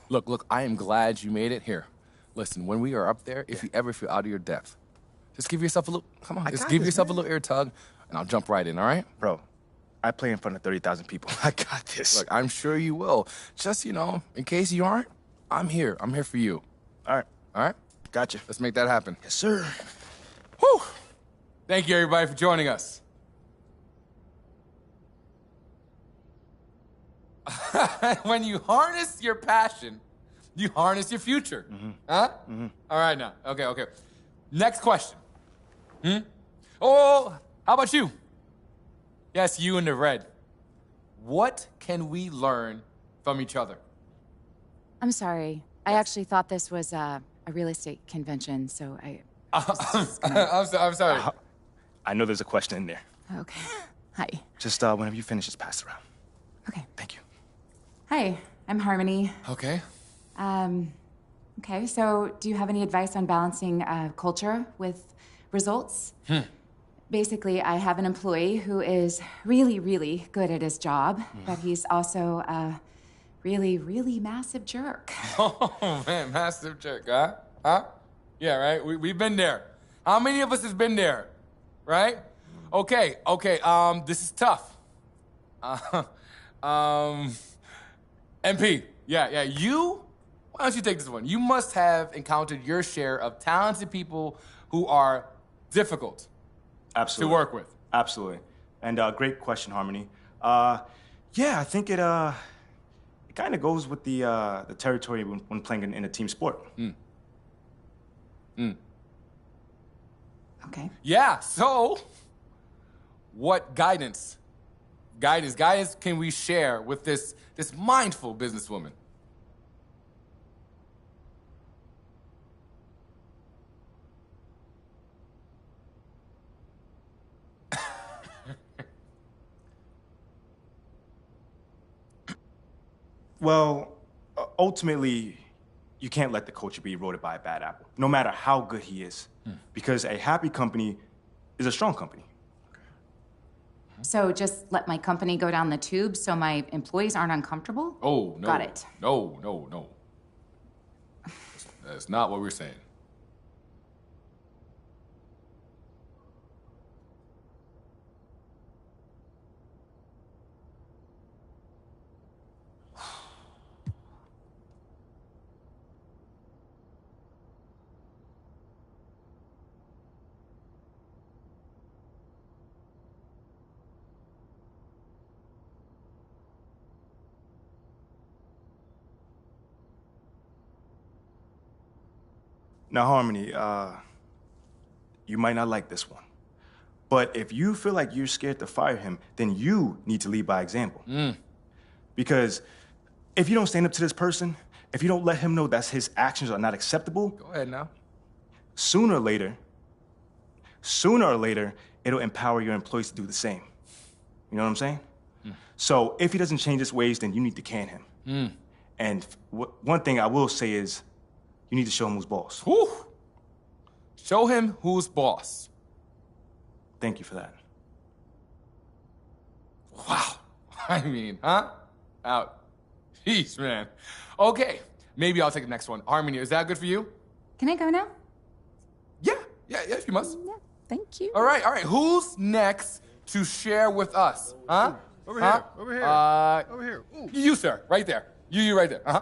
Speaker 18: Look, I am glad you made it here. Listen, when we are up there, if you ever feel out of your depth, just give yourself a little, come on, just give yourself a little ear tug, and I'll jump right in, all right?
Speaker 14: Bro, I play in front of 30,000 people. I got this.
Speaker 18: Look, I'm sure you will. Just, in case you aren't, I'm here. I'm here for you.
Speaker 14: All right.
Speaker 18: All right?
Speaker 14: Gotcha.
Speaker 18: Let's make that happen.
Speaker 14: Yes, sir.
Speaker 18: Whew! Thank you, everybody, for joining us. When you harness your passion, you harness your future. Huh? All right, now. Okay. Next question. Oh, how about you? Yes, you in the red. What can we learn from each other?
Speaker 19: I'm sorry. I actually thought this was a real estate convention, so I...
Speaker 18: I'm sorry.
Speaker 14: I know there's a question in there.
Speaker 19: Okay. Hi.
Speaker 14: Just whenever you finish, just pass it around.
Speaker 19: Okay.
Speaker 14: Thank you.
Speaker 19: Hi, I'm Harmony.
Speaker 18: Okay.
Speaker 19: Okay, so do you have any advice on balancing culture with results? Basically, I have an employee who is really, really good at his job, but he's also a really, really massive jerk.
Speaker 18: Oh, man, massive jerk, huh? Huh? Yeah, right? We've been there. How many of us has been there? Right? Okay, this is tough. MP, yeah, why don't you take this one? You must have encountered your share of talented people who are difficult
Speaker 14: Absolutely.
Speaker 18: to work with.
Speaker 13: Absolutely. And great question, Harmony. Yeah, I think it kind of goes with the territory when playing in a team sport.
Speaker 19: Okay.
Speaker 18: Yeah, so what guidance can we share with this mindful businesswoman?
Speaker 13: Well, ultimately, you can't let the culture be eroded by a bad apple, no matter how good he is. Because a happy company is a strong company.
Speaker 19: So just let my company go down the tube so my employees aren't uncomfortable?
Speaker 18: Oh, no.
Speaker 19: Got it.
Speaker 18: No. That's not what we're saying.
Speaker 13: Now, Harmony, you might not like this one. But if you feel like you're scared to fire him, then you need to lead by example. Because if you don't stand up to this person, if you don't let him know that his actions are not acceptable,
Speaker 18: Go ahead now.
Speaker 13: sooner or later, it'll empower your employees to do the same. You know what I'm saying? So if he doesn't change his ways, then you need to can him. And one thing I will say is, you need to show him who's boss.
Speaker 18: Whew. Show him who's boss.
Speaker 13: Thank you for that.
Speaker 18: Wow. I mean, huh? Out. Jeez, man. Okay, maybe I'll take the next one. Harmony, is that good for you?
Speaker 19: Can I go now?
Speaker 18: Yeah, you must.
Speaker 19: Yeah, thank you.
Speaker 18: All right. Who's next to share with us? Huh?
Speaker 5: Over
Speaker 18: Huh?
Speaker 5: here. Over here. Ooh.
Speaker 18: You, sir, right there. You right there. Uh-huh.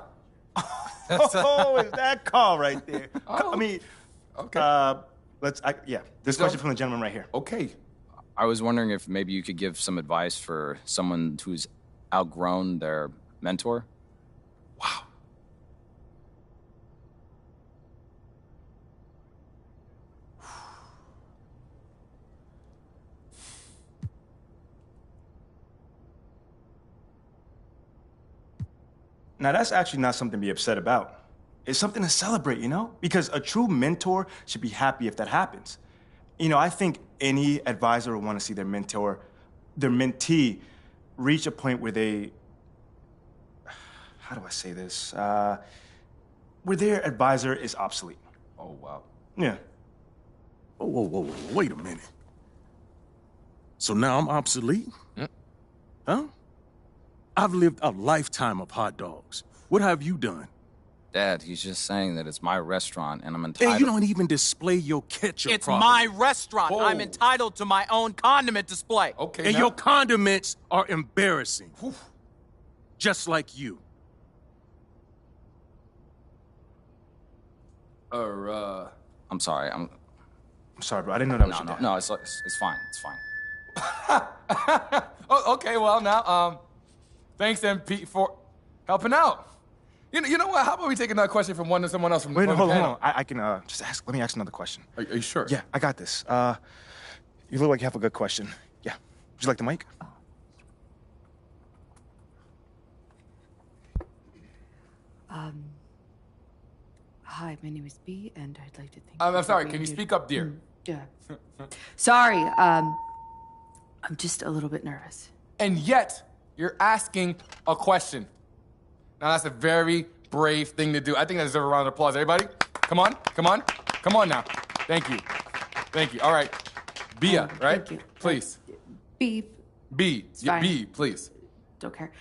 Speaker 13: Oh, is that call right there?
Speaker 18: Oh.
Speaker 13: I mean,
Speaker 18: Okay.
Speaker 13: This question from the gentleman right here.
Speaker 18: Okay.
Speaker 20: I was wondering if maybe you could give some advice for someone who's outgrown their mentor.
Speaker 18: Wow.
Speaker 13: Now, that's actually not something to be upset about. It's something to celebrate, you know? Because a true mentor should be happy if that happens. You know, I think any advisor would want to see their mentee, reach a point where they, how do I say this? Where their advisor is obsolete.
Speaker 18: Oh, wow.
Speaker 13: Yeah.
Speaker 3: Whoa, wait a minute. So now I'm obsolete? Huh? I've lived a lifetime of hot dogs. What have you done?
Speaker 20: Dad, he's just saying that it's my restaurant and I'm entitled.
Speaker 3: And you don't even display your ketchup
Speaker 21: It's
Speaker 3: properly.
Speaker 21: my restaurant.
Speaker 3: Whoa.
Speaker 21: I'm entitled to my own condiment display.
Speaker 18: Okay.
Speaker 3: And
Speaker 18: now.
Speaker 3: your condiments are embarrassing. Just like you.
Speaker 20: I'm sorry. I'm
Speaker 13: sorry, bro. I didn't know that was your dad.
Speaker 20: No, it's fine. It's fine.
Speaker 18: Oh, okay, well, now, thanks, MP, for helping out. You know what? How about we take another question from someone else from
Speaker 13: Wait,
Speaker 18: from
Speaker 13: hold
Speaker 18: the
Speaker 13: on.
Speaker 18: panel?
Speaker 13: I can just ask. Let me ask another question.
Speaker 18: Are you sure?
Speaker 13: Yeah, I got this. You look like you have a good question. Yeah. Would you like the mic?
Speaker 22: Hi, my name is B, and I'd like to thank
Speaker 18: I'm
Speaker 22: for
Speaker 18: sorry.
Speaker 22: being
Speaker 18: Can you
Speaker 22: here.
Speaker 18: speak up, dear?
Speaker 22: Yeah. Sorry, I'm just a little bit nervous.
Speaker 18: And yet, you're asking a question. Now, that's a very brave thing to do. I think that deserves a round of applause. Everybody, come on now. Thank you. All right, Bia, right?
Speaker 22: Thank you.
Speaker 18: Please.
Speaker 22: B,
Speaker 18: B,
Speaker 22: fine.
Speaker 18: B, please.
Speaker 22: don't care.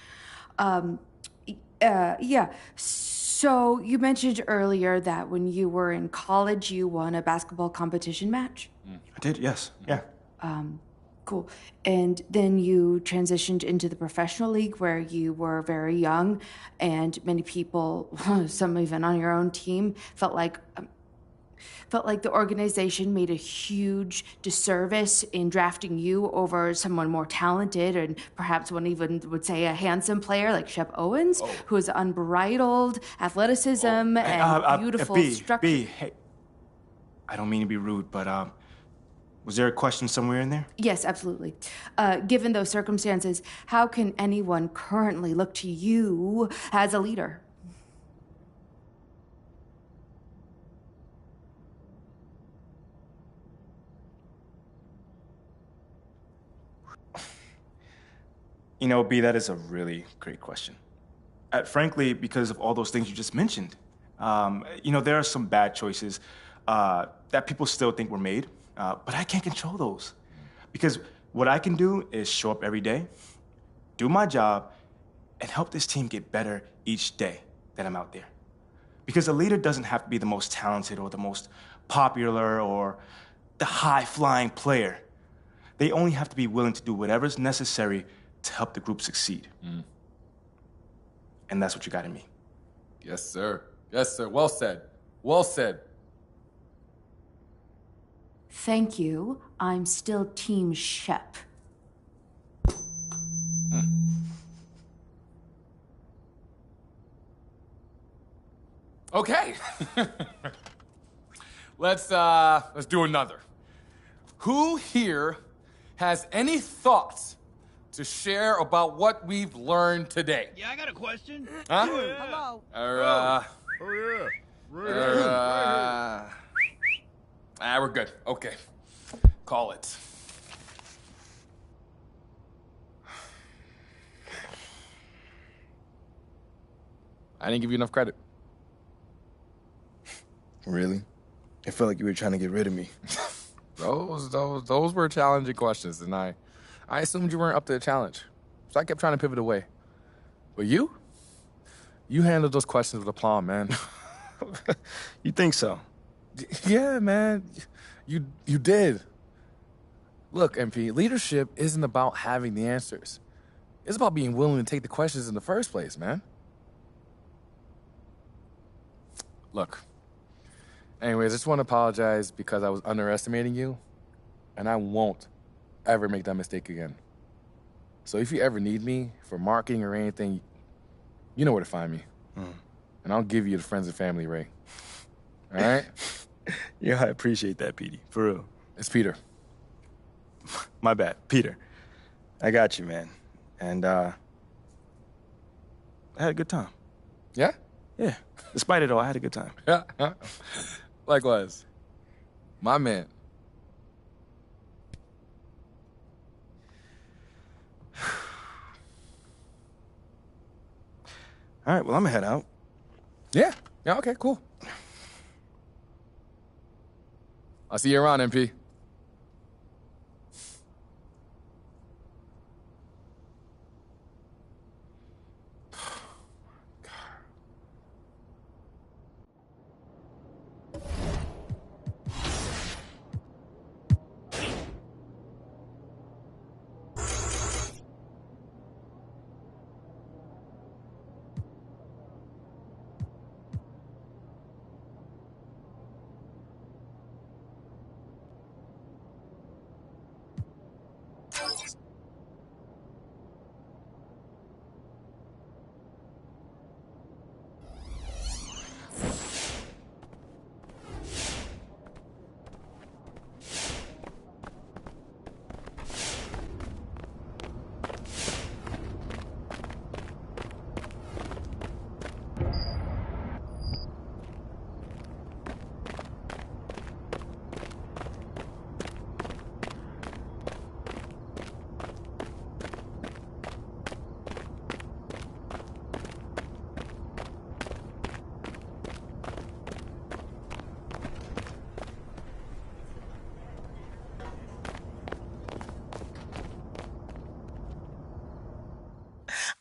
Speaker 22: Yeah. So you mentioned earlier that when you were in college, you won a basketball competition match.
Speaker 13: I did, yes. Yeah.
Speaker 22: Cool. And then you transitioned into the professional league where you were very young, and many people, some even on your own team, felt like Felt like the organization made a huge disservice in drafting you over someone more talented and perhaps one even would say a handsome player like Shep Owens, who has unbridled athleticism and beautiful structure.
Speaker 13: Hey, I don't mean to be rude, but was there a question somewhere in there?
Speaker 22: Yes, absolutely. Given those circumstances, how can anyone currently look to you as a leader?
Speaker 13: You know, B, that is a really great question. Frankly, because of all those things you just mentioned. You know, there are some bad choices that people still think were made, but I can't control those. Because what I can do is show up every day, do my job, and help this team get better each day that I'm out there. Because a leader doesn't have to be the most talented or the most popular or the high-flying player. They only have to be willing to do whatever's necessary to help the group succeed. And that's what you got in me.
Speaker 18: Yes, sir. Yes, sir. Well said. Well said.
Speaker 22: Thank you. I'm still Team Shep.
Speaker 18: Okay. Let's do another. Who here has any thoughts to share about what we've learned today?
Speaker 8: Yeah, I got a question.
Speaker 18: Huh?
Speaker 8: Hello.
Speaker 18: We're good. Okay. Call it. I didn't give you enough credit.
Speaker 14: Really? I felt like you were trying to get rid of me.
Speaker 18: Those were challenging questions, and I assumed you weren't up to the challenge. So I kept trying to pivot away. But you handled those questions with aplomb, man.
Speaker 14: You think so?
Speaker 18: Yeah, man. You did. Look, MP, leadership isn't about having the answers. It's about being willing to take the questions in the first place, man. Look. Anyways, I just want to apologize because I was underestimating you, and I won't ever make that mistake again. So if you ever need me for marketing or anything, you know where to find me. And I'll give you the friends and family, Ray. All right?
Speaker 13: Yeah, I appreciate that, Petey. For real.
Speaker 18: It's Peter.
Speaker 13: My bad. Peter. I got you, man. And, I had a good time.
Speaker 18: Yeah?
Speaker 13: Yeah. Despite it all, I had a good time.
Speaker 18: Yeah. Likewise. My man.
Speaker 13: All right, well, I'm gonna head out.
Speaker 18: Yeah, okay, cool. I'll see you around, MP.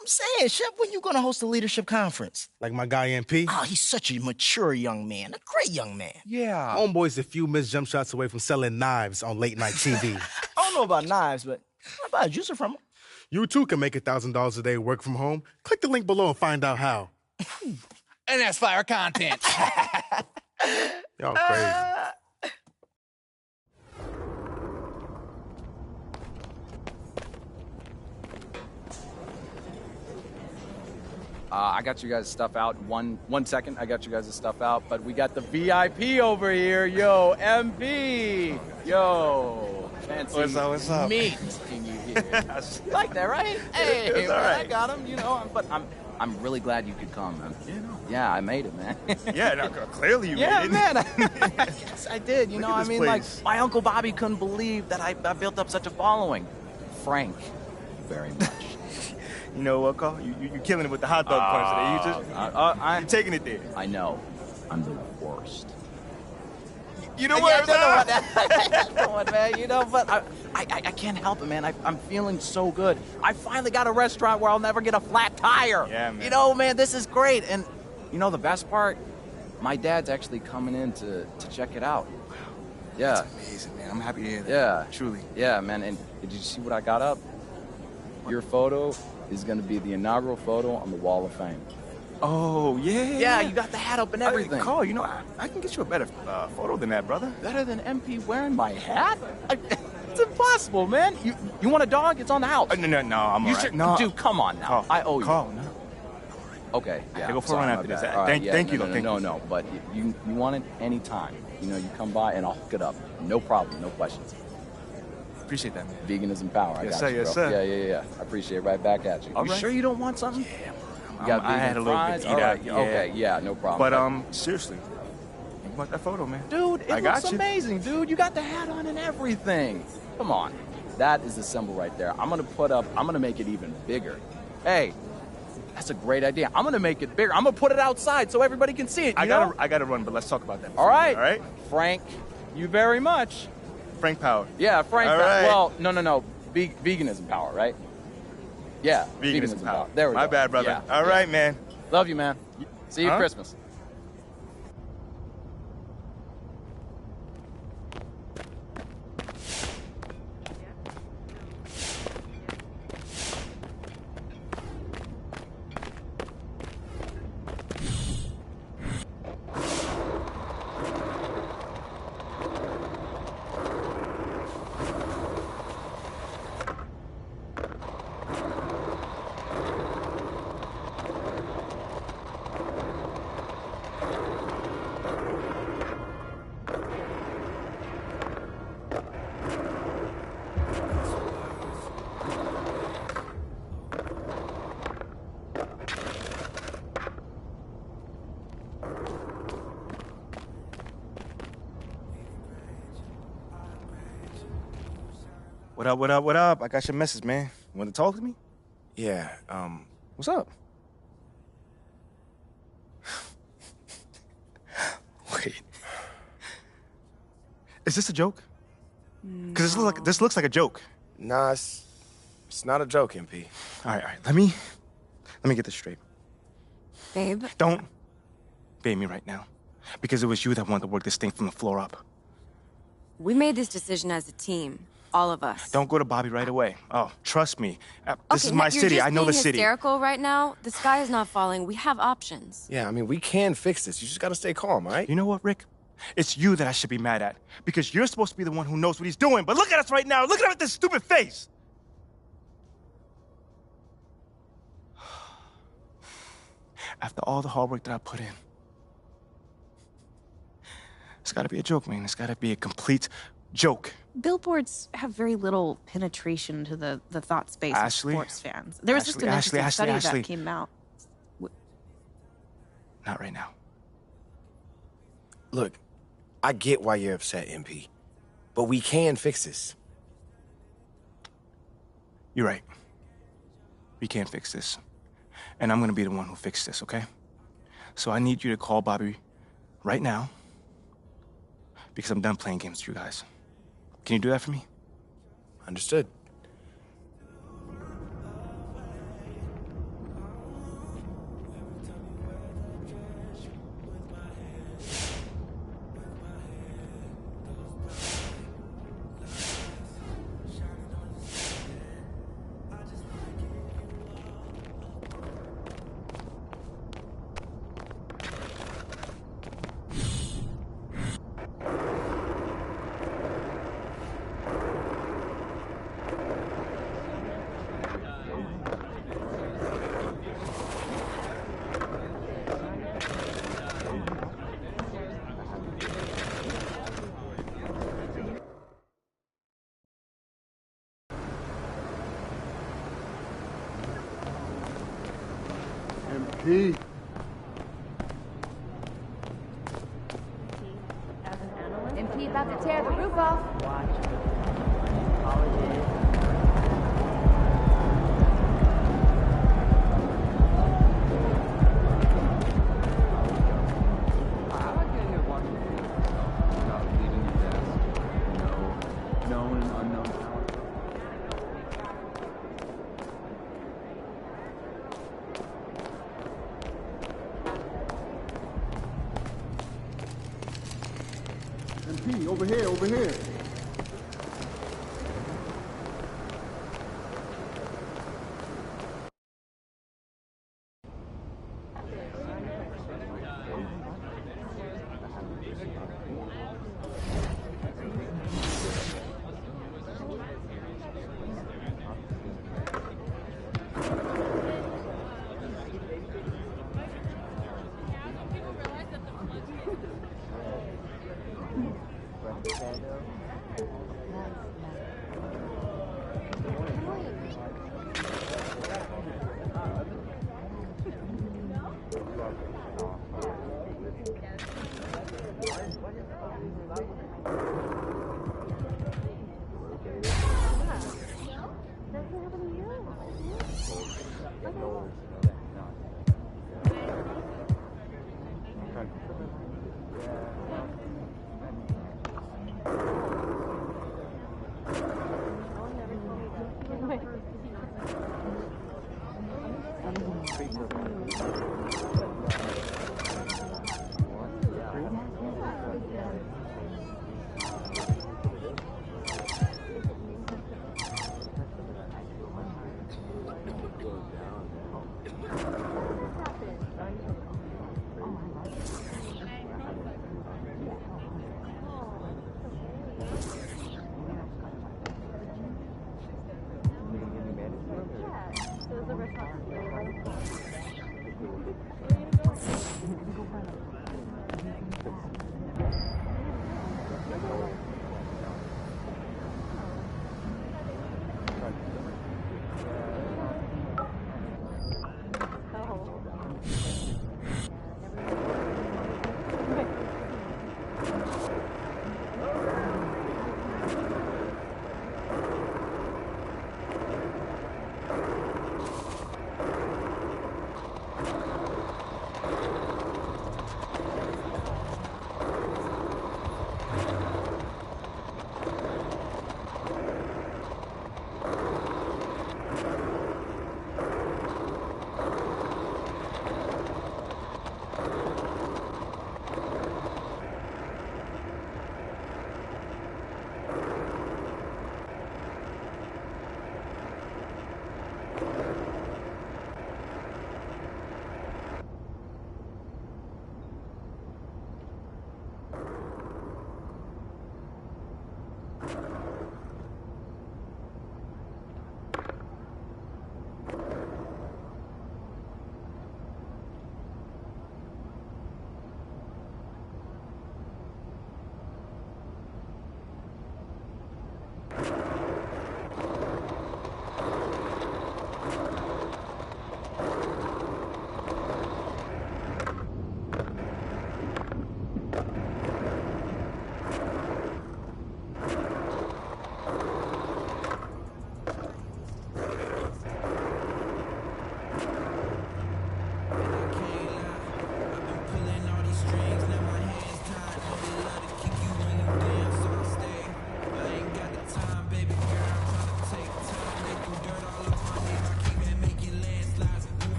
Speaker 1: I'm saying, Shep, when you gonna host a leadership conference?
Speaker 4: Like my guy MP?
Speaker 1: Oh, he's such a mature young man, a great young man.
Speaker 4: Yeah. Homeboy's a few missed jump shots away from selling knives on late night TV.
Speaker 1: I don't know about knives, but I buy a juicer from him.
Speaker 4: You too can make $1,000 a day work from home. Click the link below and find out how.
Speaker 21: And that's fire content.
Speaker 4: Y'all crazy.
Speaker 20: I got you guys' stuff out. One second, I got you guys' stuff out. But we got the VIP over here. Yo, MP. Yo. Fancy
Speaker 14: What's up?
Speaker 20: meat. Can you hear? Like that, right? Hey,
Speaker 14: It's all
Speaker 20: man,
Speaker 14: right.
Speaker 20: I got him, you know. But I'm really glad you could come, man. Yeah, I made it, man.
Speaker 14: Yeah, no, clearly you
Speaker 20: Yeah,
Speaker 14: made it.
Speaker 20: man. Yes, I did. You
Speaker 14: Look
Speaker 20: know,
Speaker 14: at
Speaker 20: I
Speaker 14: this
Speaker 20: mean,
Speaker 14: place.
Speaker 20: like, my Uncle Bobby couldn't believe that I built up such a following. Frank, very much.
Speaker 14: You know what, Carl? You're killing it with the hot dog punch today. You're taking it there.
Speaker 20: I know. I'm the worst.
Speaker 14: You know what?
Speaker 20: Come on, man. You know, but I can't help it, man. I'm feeling so good. I finally got a restaurant where I'll never get a flat tire.
Speaker 14: Yeah, man.
Speaker 20: You know, man, this is great. And you know the best part? My dad's actually coming in to check it out. Wow. Yeah.
Speaker 14: That's amazing, man. I'm happy to hear that.
Speaker 20: Yeah.
Speaker 14: Truly.
Speaker 20: Yeah, man. And did you see what I got up? Your photo is going to be the inaugural photo on the Wall of Fame.
Speaker 14: Oh, yeah.
Speaker 20: Yeah, you got the hat up and everything.
Speaker 14: Carl, you know, I can get you a better photo than that, brother.
Speaker 20: Better than MP wearing my hat? It's impossible, man. You want a dog? It's on the house.
Speaker 14: No, I'm all
Speaker 20: You
Speaker 14: right.
Speaker 20: should,
Speaker 14: No.
Speaker 20: dude, come on now.
Speaker 14: Carl,
Speaker 20: I owe you.
Speaker 14: Carl, no.
Speaker 20: Okay, yeah.
Speaker 14: I'll go for a
Speaker 20: sorry,
Speaker 14: run
Speaker 20: my
Speaker 14: after this.
Speaker 20: bad. All right,
Speaker 14: Thank you,
Speaker 20: no,
Speaker 14: though. Thank you.
Speaker 20: No, but you want it anytime. You know, you come by and I'll hook it up. No problem, no questions.
Speaker 14: Appreciate that, man.
Speaker 20: Veganism power. I
Speaker 14: Yes,
Speaker 20: got
Speaker 14: sir,
Speaker 20: you,
Speaker 14: yes,
Speaker 20: bro.
Speaker 14: sir.
Speaker 20: Yeah. I appreciate it. Right back at you.
Speaker 14: All
Speaker 20: You
Speaker 14: right.
Speaker 20: sure you don't want something?
Speaker 14: Yeah,
Speaker 20: You got
Speaker 14: I had a little
Speaker 20: fries?
Speaker 14: bit to eat
Speaker 20: All
Speaker 14: out.
Speaker 20: right, okay, yeah, no problem.
Speaker 14: But seriously, think about that photo, man.
Speaker 20: Dude,
Speaker 14: I
Speaker 20: it
Speaker 14: got
Speaker 20: looks
Speaker 14: you.
Speaker 20: amazing, dude. You got the hat on and everything. Come on. That is the symbol right there. I'm gonna make it even bigger. Hey, that's a great idea. I'm gonna make it bigger. I'm gonna put it outside so everybody can see it.
Speaker 14: I
Speaker 20: you know?
Speaker 14: gotta run, but let's talk about that.
Speaker 20: All right.
Speaker 14: All right.
Speaker 20: Frank, you very much.
Speaker 14: Frank Power.
Speaker 20: Yeah, Frank.
Speaker 14: All right.
Speaker 20: Well, no. Veganism power, right? Yeah.
Speaker 14: Veganism power.
Speaker 20: There we go.
Speaker 14: My bad, brother.
Speaker 20: Yeah,
Speaker 14: All right, man.
Speaker 20: Love you, man. See you
Speaker 14: Huh?
Speaker 20: Christmas.
Speaker 14: What up? I got your message, man. You want to talk to me? Yeah, what's up? Wait. Is this a joke? Because this looks like a joke.
Speaker 2: Nah, it's not a joke, MP.
Speaker 14: All right. Let me get this straight.
Speaker 12: Babe?
Speaker 14: Don't babe me right now. Because it was you that wanted to work this thing from the floor up.
Speaker 12: We made this decision as a team. All of us.
Speaker 14: Don't go to Bobby right away. Oh, trust me. This is
Speaker 12: Okay,
Speaker 14: my
Speaker 12: you're
Speaker 14: city.
Speaker 12: just
Speaker 14: I know the
Speaker 12: being
Speaker 14: city.
Speaker 12: hysterical right now. The sky is not falling. We have options.
Speaker 2: Yeah, I mean, we can fix this. You just gotta stay calm, all right?
Speaker 14: You know what, Rick? It's you that I should be mad at. Because you're supposed to be the one who knows what he's doing. But look at us right now. Look at him with this stupid face. After all the hard work that I put in. It's gotta be a joke, man. It's gotta be a complete joke.
Speaker 23: Billboards have very little penetration to the thought space
Speaker 14: Ashley?
Speaker 23: of sports fans. There was just an interesting study that came out.
Speaker 14: Not right now.
Speaker 2: Look, I get why you're upset, MP. But we can fix this.
Speaker 14: You're right. We can't fix this. And I'm gonna be the one who fixes this, okay? So I need you to call Bobby right now because I'm done playing games with you guys. Can you do that for me?
Speaker 2: Understood.
Speaker 3: MP.
Speaker 22: MP about to tear the roof off.
Speaker 6: Known and unknown talent. MP, over here, over here.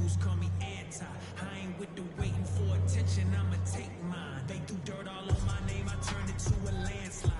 Speaker 9: Labels call me anti. I ain't with the waiting for attention, I'ma take mine. They threw dirt all on my name, I turned it to a landslide.